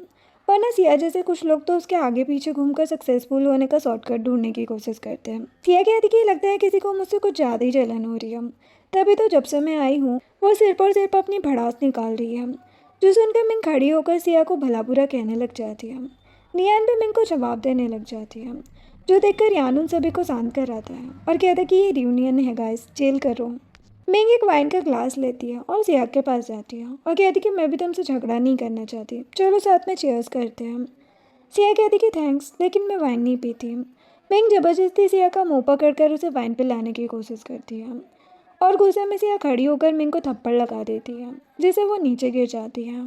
वरना सिया जैसे कुछ लोग तो उसके आगे पीछे घूमकर सक्सेसफुल होने का शॉर्टकट ढूंढने की कोशिश करते हैं। सिया कहती कि लगता है किसी को मुझसे कुछ ज़्यादा ही जलन हो रही है, तभी तो जब से मैं आई हूँ वो सिर पर अपनी भड़ास निकाल रही है। जो सुनकर मिंग खड़ी होकर सिया को भला बुरा कहने लग जाती है। नियान भी मिंग को जवाब देने लग जाती है, जो देखकर यान उन सभी को शांत कराता है और कहता है कि ये रियूनियन है गाइस, चिल करो। मिंग एक वाइन का ग्लास लेती है और सिया के पास जाती है और कहती कि मैं भी तुमसे झगड़ा नहीं करना चाहती, चलो साथ में चीयर्स करते हैं। सिया कहती कि थैंक्स, लेकिन मैं वाइन नहीं पीती। मिंग ज़बरदस्ती सिया का मुंह पकड़कर उसे वाइन पिलाने की कोशिश करती है और गुस्से में सिया खड़ी होकर मिंग को थप्पड़ लगा देती है, जिससे वो नीचे गिर जाती है।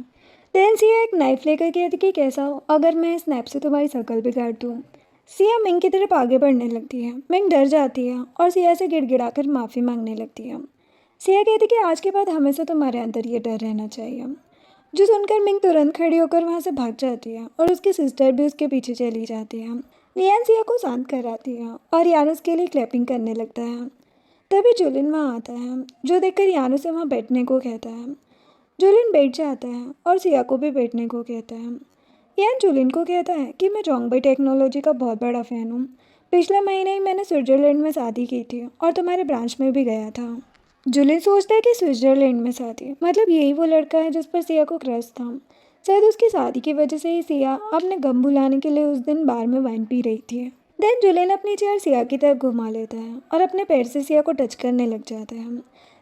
देन सिया एक नाइफ लेकर कहती कि कैसा हो अगर मैं इस स्नैप से तुम्हारी शक्ल बिगाड़ दूँ। सिया मिंग की तरफ आगे बढ़ने लगती है। मिंग डर जाती है और सिया से गिड़गिड़ाकर माफ़ी मांगने लगती है। सिया कहती कि आज के बाद हमेशा तुम्हारे अंदर ये डर रहना चाहिए। जो सुनकर मिंग तुरंत खड़ी होकर वहाँ से भाग जाती है और उसकी सिस्टर भी उसके पीछे चली जाती है। लियान सिया को शांत कराती है और यान उसके लिए क्लैपिंग करने लगता है। तभी जुलिन वहाँ आता है, जो देखकर यान उसे वहाँ बैठने को कहता है। जुलिन बैठ जाता है और सिया को भी बैठने को कहता है। यान जुलिन को कहता है कि मैं जोंगबाई टेक्नोलॉजी का बहुत बड़ा फ़ैन हूँ, पिछले महीने ही मैंने स्विट्ज़रलैंड में शादी की थी और तुम्हारे ब्रांच में भी गया था। जुलिन सोचता है कि स्विट्ज़रलैंड में शादी मतलब यही वो लड़का है जिस पर सिया को क्रश था। शायद उसकी शादी की वजह से ही सिया अपने गम भुलाने के लिए उस दिन बार में वाइन पी रही थी। देन जुलिन अपनी चेयर सिया की तरफ घुमा लेता है और अपने पैर से सिया को टच करने लग जाता है।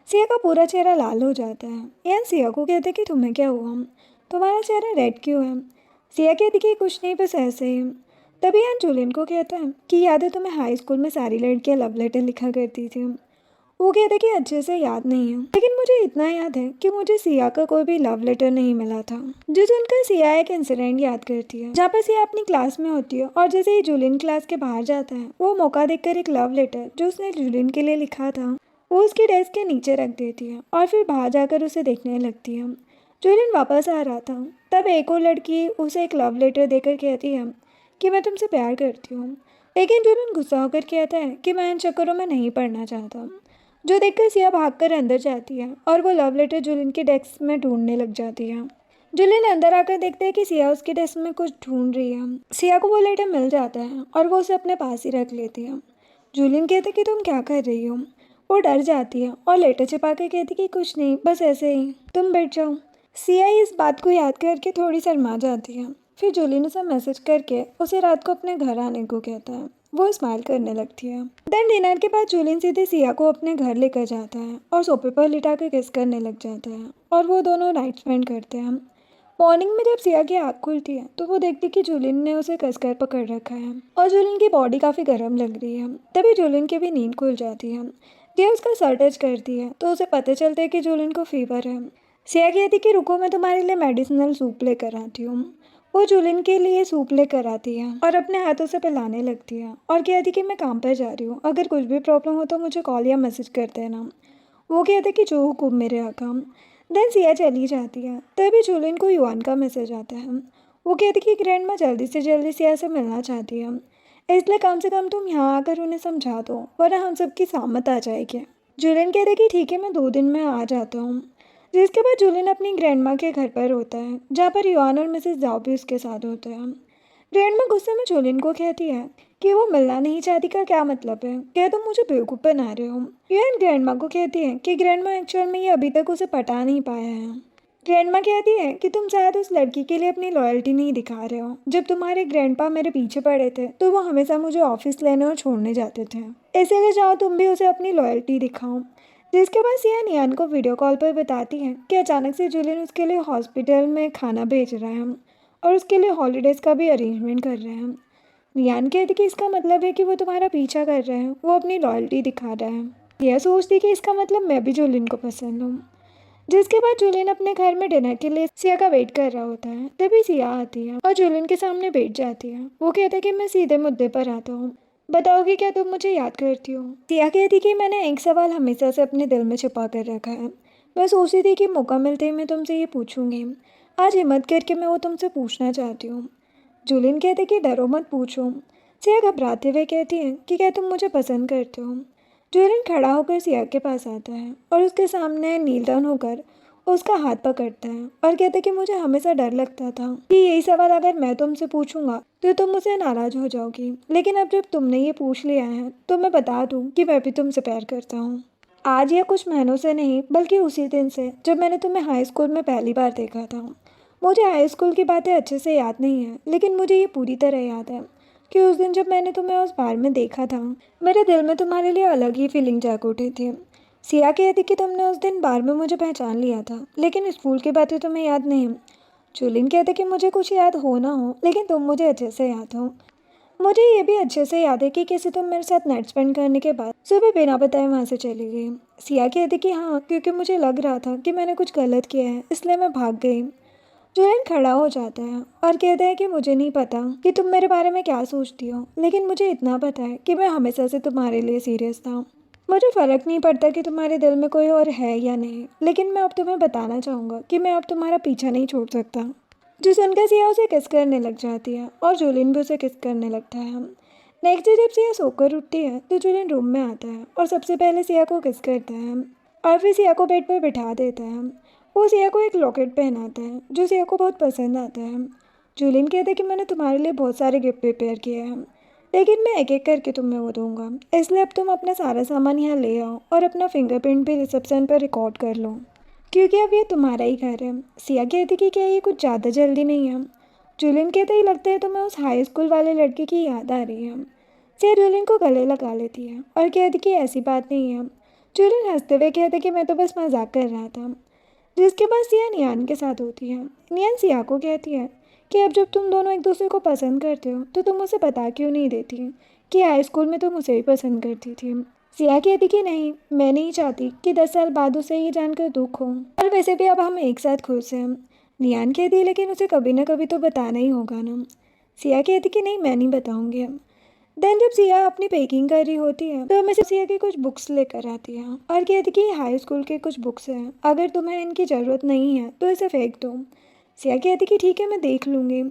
सिया का पूरा चेहरा लाल हो जाता है। यान सिया को कहते कि तुम्हें क्या हुआ, तुम्हारा चेहरा रेड क्यों है। सिया कहती कि कुछ नहीं, बस ऐसे ही। तभी यान जुलिन को कहता है कि याद है तुम्हें हाई स्कूल में सारी लड़कियाँ लव लेटर लिखा करती थी। वो कहता कि अच्छे से याद नहीं है, लेकिन मुझे इतना याद है कि मुझे सिया का कोई भी लव लेटर नहीं मिला था। जो सुनकर सिया एक इंसिडेंट याद करती है जहाँ पर सिया अपनी क्लास में होती है और जैसे ही जुलिन क्लास के बाहर जाता है वो मौका देखकर एक लव लेटर जो उसने जुलिन के लिए लिखा था वो उसकी डेस्क के नीचे रख देती है और फिर बाहर जाकर उसे देखने लगती है। जुलिन वापस आ रहा था, तब एक और लड़की उसे एक लव लेटर देकर कहती है कि मैं तुमसे प्यार करती हूँ, लेकिन जुलिन गुस्सा होकर कहता है कि मैं इन चक्करों में नहीं पढ़ना चाहता। जो देखकर सिया भागकर अंदर जाती है और वो लव लेटर जुलिन की डेस्क में ढूंढने लग जाती है। जुलिन अंदर आकर देखते हैं कि सिया उसकी डेस्क में कुछ ढूंढ रही है। सिया को वो लेटर मिल जाता है और वो उसे अपने पास ही रख लेती है। जुलिन कहते कि तुम क्या कर रही हो। वो डर जाती है और लेटर छिपा कर कहती कि कुछ नहीं, बस ऐसे ही, तुम बैठ जाओ। सिया इस बात को याद करके थोड़ी शर्मा जाती है। फिर जुलिन उसे मैसेज करके उसे रात को अपने घर आने को कहता है। वो स्माइल करने लगती है। देन डिनर के बाद जुलिन सीधे सिया को अपने घर लेकर जाता है और सोफे पर लिटा कर किस करने लग जाता है और वो दोनों नाइट स्पेंड करते हैं। मॉर्निंग में जब सिया की आँख खुलती है तो वो देखती कि जुलिन ने उसे कसकर पकड़ रखा है और जुलिन की बॉडी काफ़ी गर्म लग रही है। तभी जुलिन की भी नींद खुल जाती है। सिया उसका सर टच करती है तो उसे पता चलता है कि जुलिन को फीवर है। सिया कहती कि रुको, मैं तुम्हारे लिए मेडिसिनल सूप लेकर आती हूँ। वो जुलिन के लिए सूप लेकर आती है और अपने हाथों से पिलाने लगती है और कहती कि मैं काम पर जा रही हूँ, अगर कुछ भी प्रॉब्लम हो तो मुझे कॉल या मैसेज कर देना। वो कहते कि जो हुक्म मेरे आका। देन सिया चली जाती है। तभी जुलिन को युआन का मैसेज आता है। वो कहती कि ग्रैंड माँ जल्दी से जल्दी सिया से मिलना चाहती है, इसलिए कम से कम तुम यहाँ आकर उन्हें समझा दो, वरना हम सबकी सामत आ जाएगी। जुलिन कहते कि ठीक है, मैं 2 दिन में आ जाता हूँ। जिसके बाद जुलिन अपनी ग्रैंड माँ के घर पर होता है, जहाँ पर युआन और मिसेस जाओ भी उसके साथ होते हैं। ग्रैंड माँ गुस्से में जुलिन को कहती है कि वो मिलना नहीं चाहती का क्या मतलब है, क्या तुम मुझे बेवकूफ़ बना रहे हो। युआन ग्रैंड माँ को कहती है कि ग्रैंड माँ एक्चुअल में ये अभी तक उसे पटा नहीं पाया है। ग्रैंड माँ कहती है कि तुम शायद उस लड़की के लिए अपनी लॉयल्टी नहीं दिखा रहे हो। जब तुम्हारे ग्रैंडपा मेरे पीछे पड़े थे तो वो हमेशा मुझे ऑफिस लेने और छोड़ने जाते थे, इसीलिए जाओ तुम भी उसे अपनी लॉयल्टी दिखाओ। जिसके बाद सिया नियान को वीडियो कॉल पर बताती है कि अचानक से जुलिन उसके लिए हॉस्पिटल में खाना भेज रहा है और उसके लिए हॉलीडेज़ का भी अरेंजमेंट कर रहे हैं। नियान कहती कि इसका मतलब है कि वो तुम्हारा पीछा कर रहे हैं, वो अपनी लॉयल्टी दिखा रहा है। यह सोचती कि इसका मतलब मैं भी जुलिन को पसंद हूँ। जिसके बाद जुलिन अपने घर में डिनर के लिए सिया का वेट कर रहा होता है। तभी सिया आती है और जुलिन के सामने बैठ जाती है। वो कहता है कि मैं सीधे मुद्दे पर आता हूँ, बताओगे क्या तुम मुझे याद करती हो? सिया कहती कि मैंने एक सवाल हमेशा से अपने दिल में छिपा कर रखा है। मैं सोचती थी कि मौका मिलते ही मैं तुमसे ये पूछूंगी। आज हिम्मत करके मैं वो तुमसे पूछना चाहती हूँ। जुलिन कहते कि डरो मत, पूछो। सिया घबराते हुए कहती है कि क्या तुम मुझे पसंद करते हो? जुलिन खड़ा होकर सिया के पास आता है और उसके सामने नील डाउन होकर उसका हाथ पकड़ता है और कहता है कि मुझे हमेशा डर लगता था कि यही सवाल अगर मैं तुमसे पूछूंगा तो तुम मुझसे नाराज हो जाओगी, लेकिन अब जब तुमने ये पूछ लिया है तो मैं बता दूं कि मैं भी तुमसे प्यार करता हूँ। आज या कुछ महीनों से नहीं, बल्कि उसी दिन से जब मैंने तुम्हें हाई स्कूल में पहली बार देखा था। मुझे हाई स्कूल की बातें अच्छे से याद नहीं है, लेकिन मुझे ये पूरी तरह याद है कि उस दिन जब मैंने तुम्हें उस बार में देखा था, मेरे दिल में तुम्हारे लिए अलग ही फीलिंग जाग उठी थी। सिया कहती कि तुमने उस दिन बार में मुझे पहचान लिया था, लेकिन स्कूल की बातें तुम्हें याद नहीं। जुलिन कहते कि मुझे कुछ याद हो ना हो, लेकिन तुम मुझे अच्छे से याद हो। मुझे ये भी अच्छे से याद है कि कैसे तुम मेरे साथ नाइट स्पेंड करने के बाद सुबह बिना बताए वहाँ से चली गई। सिया कहती कि हाँ, क्योंकि मुझे लग रहा था कि मैंने कुछ गलत किया है, इसलिए मैं भाग गई। जुलिन खड़ा हो जाता है और कहता है कि मुझे नहीं पता कि तुम मेरे बारे में क्या सोचती हो, लेकिन मुझे इतना पता है कि मैं हमेशा से तुम्हारे लिए सीरियस था। मुझे फ़र्क नहीं पड़ता कि तुम्हारे दिल में कोई और है या नहीं, लेकिन मैं अब तुम्हें बताना चाहूँगा कि मैं अब तुम्हारा पीछा नहीं छोड़ सकता। जो सुनकर सिया उसे किस करने लग जाती है और जुलिन भी उसे किस करने लगता है। नेक्स्ट डे जब सिया सोकर उठती है तो जुलिन रूम में आता है और सबसे पहले सिया को किस करता है और फिर सिया को बेड पर बिठा देता है। वो सिया को एक लॉकेट पहनाता है जो सिया को बहुत पसंद आता है। जुलिन कहते कि मैंने तुम्हारे लिए बहुत सारे गिफ्ट प्रिपेयर किए हैं, लेकिन मैं एक एक करके तुम्हें वो दूंगा, इसलिए अब तुम अपना सारा सामान यहाँ ले आओ और अपना फिंगरप्रिंट भी रिसेप्शन पर रिकॉर्ड कर लो, क्योंकि अब ये तुम्हारा ही घर है। सिया कहती कि क्या ये कुछ ज़्यादा जल्दी नहीं है? जुलिन कहते ही लगता है तुम्हें उस हाई स्कूल वाले लड़के की याद आ रही है। सिया जुलिन को गले लगा लेती है और कहती कि ऐसी बात नहीं है। जुलिन हंसते हुए कहते कि मैं तो बस मजाक कर रहा था। जिसके बाद सिया नियान के साथ होती है। नियान सिया को कहती है कि अब जब तुम दोनों एक दूसरे को पसंद करते हो तो तुम उसे बता क्यों नहीं देती कि हाई स्कूल में तुम उसे भी पसंद करती थी। सिया कहती कि नहीं, मैं नहीं चाहती कि 10 साल बाद उसे ये जानकर दुख हो, और वैसे भी अब हम एक साथ खुश हैं। नियान कहती लेकिन उसे कभी ना कभी तो बताना ही होगा ना। सिया कहती कि नहीं, मैं नहीं बताऊंगी अब। देन जब सिया अपनी पैकिंग कर रही होती है तो हमें से सिया की कुछ बुक्स लेकर आती है और कहती कि ये हाई स्कूल के कुछ बुक्स हैं, अगर तुम्हें इनकी ज़रूरत नहीं है तो इसे फेंक दो। सिया कहती कि ठीक है, मैं देख लूँगी।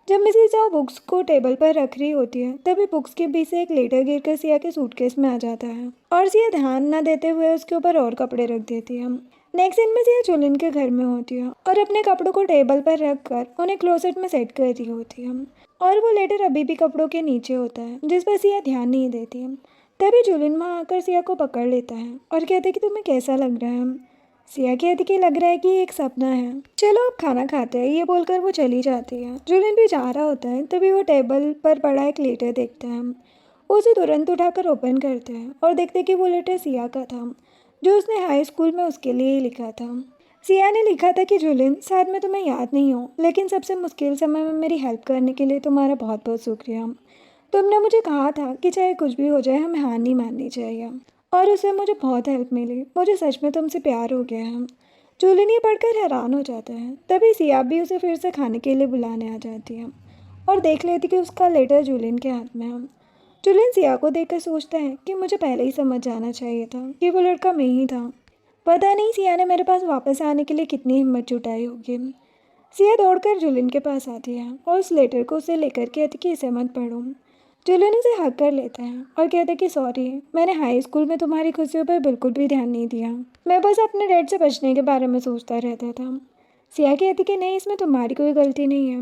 जब मिसेस जाओ बुक्स को टेबल पर रख रही होती है तभी बुक्स के बीच से एक लेटर गिरकर सिया के सूटकेस में आ जाता है और सिया ध्यान न देते हुए उसके ऊपर और कपड़े रख देती है। नेक्स्ट दिन में सिया जुलिन के घर में होती है और अपने कपड़ों को टेबल पर रख कर उन्हें क्लोसेट में सेट कर रही होती है, और वो लेटर अभी भी कपड़ों के नीचे होता है जिस पर सिया ध्यान नहीं देती। तभी जुलिन वहाँ आकर सिया को पकड़ लेता है और कहते कि तुम्हें कैसा लग रहा है? सिया कहती कि लग रहा है कि ये एक सपना है, चलो अब खाना खाते हैं। ये बोलकर वो चली जाती है। जुलिन भी जा रहा होता है तभी वो टेबल पर पड़ा एक लेटर देखता है। वो उसे तुरंत उठाकर ओपन करता है और देखते कि वो लेटर सिया का था जो उसने हाई स्कूल में उसके लिए ही लिखा था। सिया ने लिखा था कि जुलिन, शायद मैं तुम्हें याद नहीं हूँ, लेकिन सबसे मुश्किल समय में मेरी हेल्प करने के लिए तुम्हारा बहुत बहुत शुक्रिया। तुमने मुझे कहा था कि चाहे कुछ भी हो जाए हमें हार नहीं माननी चाहिए, और उससे मुझे बहुत हेल्प मिली। मुझे सच में तुमसे प्यार हो गया है। जुलिन ये पढ़कर हैरान हो जाता है। तभी सिया भी उसे फिर से खाने के लिए बुलाने आ जाती है और देख लेती कि उसका लेटर जुलिन के हाथ में है। जुलिन सिया को देखकर सोचता है कि मुझे पहले ही समझ जाना चाहिए था कि वो लड़का मैं ही था। पता नहीं सिया ने मेरे पास वापस आने के लिए कितनी हिम्मत जुटाई होगी। सिया दौड़कर जुलिन के पास आती है और उस लेटर को उसे लेकर कहती कि इसे मत पढ़ो। जुलिन उसे हक कर लेता है और कहता कि सॉरी, मैंने हाई स्कूल में तुम्हारी खुशियों पर बिल्कुल भी ध्यान नहीं दिया। मैं बस अपने डैड से बचने के बारे में सोचता रहता था। सिया कहती कि नहीं, इसमें तुम्हारी कोई गलती नहीं है।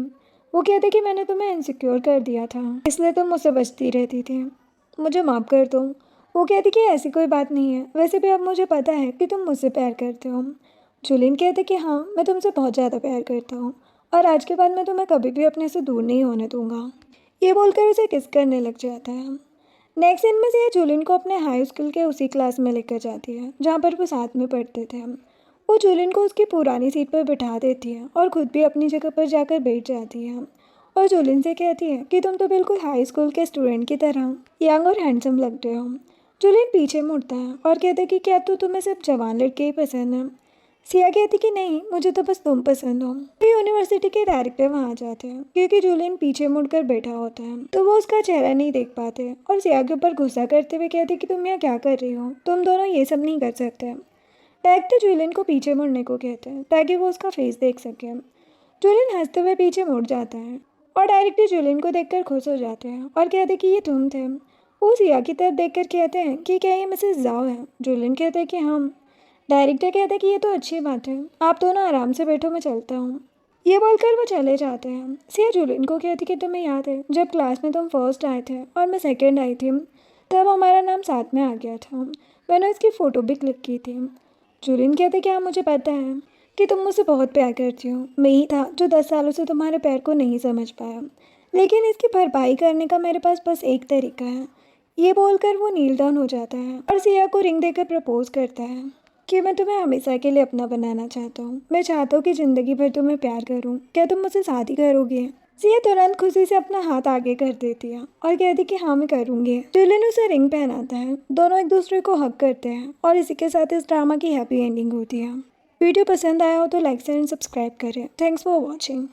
वो कहते कि मैंने तुम्हें इनसिक्योर कर दिया था, इसलिए तुम मुझसे बचती रहती थी। मुझे माफ़ कर दो। वो कहती कि ऐसी कोई बात नहीं है, वैसे भी अब मुझे पता है कि तुम मुझसे प्यार करते हो। जुलिन कहते कि हाँ, मैं तुमसे बहुत ज़्यादा प्यार करता हूँ और आज के बाद मैं तुम्हें कभी भी अपने से दूर नहीं होने दूंगा। ये बोलकर उसे किस करने लग जाता है। नेक्स्ट सीन में सिया जूलिन को अपने हाई स्कूल के उसी क्लास में लेकर जाती है जहाँ पर वो साथ में पढ़ते थे। वो जूलिन को उसकी पुरानी सीट पर बिठा देती है और खुद भी अपनी जगह पर जाकर बैठ जाती है और जूलिन से कहती है कि तुम तो बिल्कुल हाई स्कूल के स्टूडेंट की तरह यंग और हैंडसम लगते हो। जूलिन पीछे मुड़ता है और कहते कि क्या तो तुम्हें सिर्फ जवान लड़के ही पसंद है। सिया कहती कि नहीं, मुझे तो बस तुम पसंद हो। फिर यूनिवर्सिटी के डायरेक्टर वहाँ आ जाते हैं क्योंकि जूलियन पीछे मुड़कर बैठा होता है तो वो उसका चेहरा नहीं देख पाते और सिया के ऊपर गुस्सा करते हुए कहते कि तुम यहाँ क्या कर रही हो, तुम दोनों ये सब नहीं कर सकते। डायरेक्टर जूलियन को पीछे मुड़ने को कहते हैं ताकि वो उसका फेस देख सके। जूलियन हंसते हुए पीछे मुड़ जाता है और डायरेक्टर जूलियन को देखकर खुश हो जाते हैं और कहते कि ये तुम थे। वो सिया की तरफ देखकर कहते हैं कि क्या ये मिसेस जाओ है। जूलियन कहते हैं कि हम। डायरेक्टर कहता है कि ये तो अच्छी बात है, आप दोनों आराम से बैठो, मैं चलता हूँ। ये बोलकर वो चले जाते हैं। सिया जूलियन को कहती कि तुम्हें याद है जब क्लास में तुम फर्स्ट आए थे और मैं सेकंड आई थी, तब हमारा नाम साथ में आ गया था। मैंने उसकी फ़ोटो भी क्लिक की थी। जूलियन कहते कि हाँ, मुझे पता है कि तुम मुझसे बहुत प्यार करती हो। मैं ही था जो 10 सालों से तुम्हारे प्यार को नहीं समझ पाया, लेकिन इसकी भरपाई करने का मेरे पास बस एक तरीका है। ये बोलकर वो नील डाउन हो जाता है और सिया को रिंग देकर प्रपोज करता है कि मैं तुम्हें हमेशा के लिए अपना बनाना चाहता हूँ। मैं चाहता हूँ कि ज़िंदगी भर तुम्हें प्यार करूँ। क्या तुम मुझसे शादी करोगे? सिया तुरंत खुशी से अपना हाथ आगे कर देती है और कहती कि हाँ, मैं करूँगी। जूलियन उसे रिंग पहनाता है, दोनों एक दूसरे को हग करते हैं और इसी के साथ इस ड्रामा की हैप्पी एंडिंग होती है। वीडियो पसंद आया हो तो लाइक शेयर एंड सब्सक्राइब करें। Thanks for watching.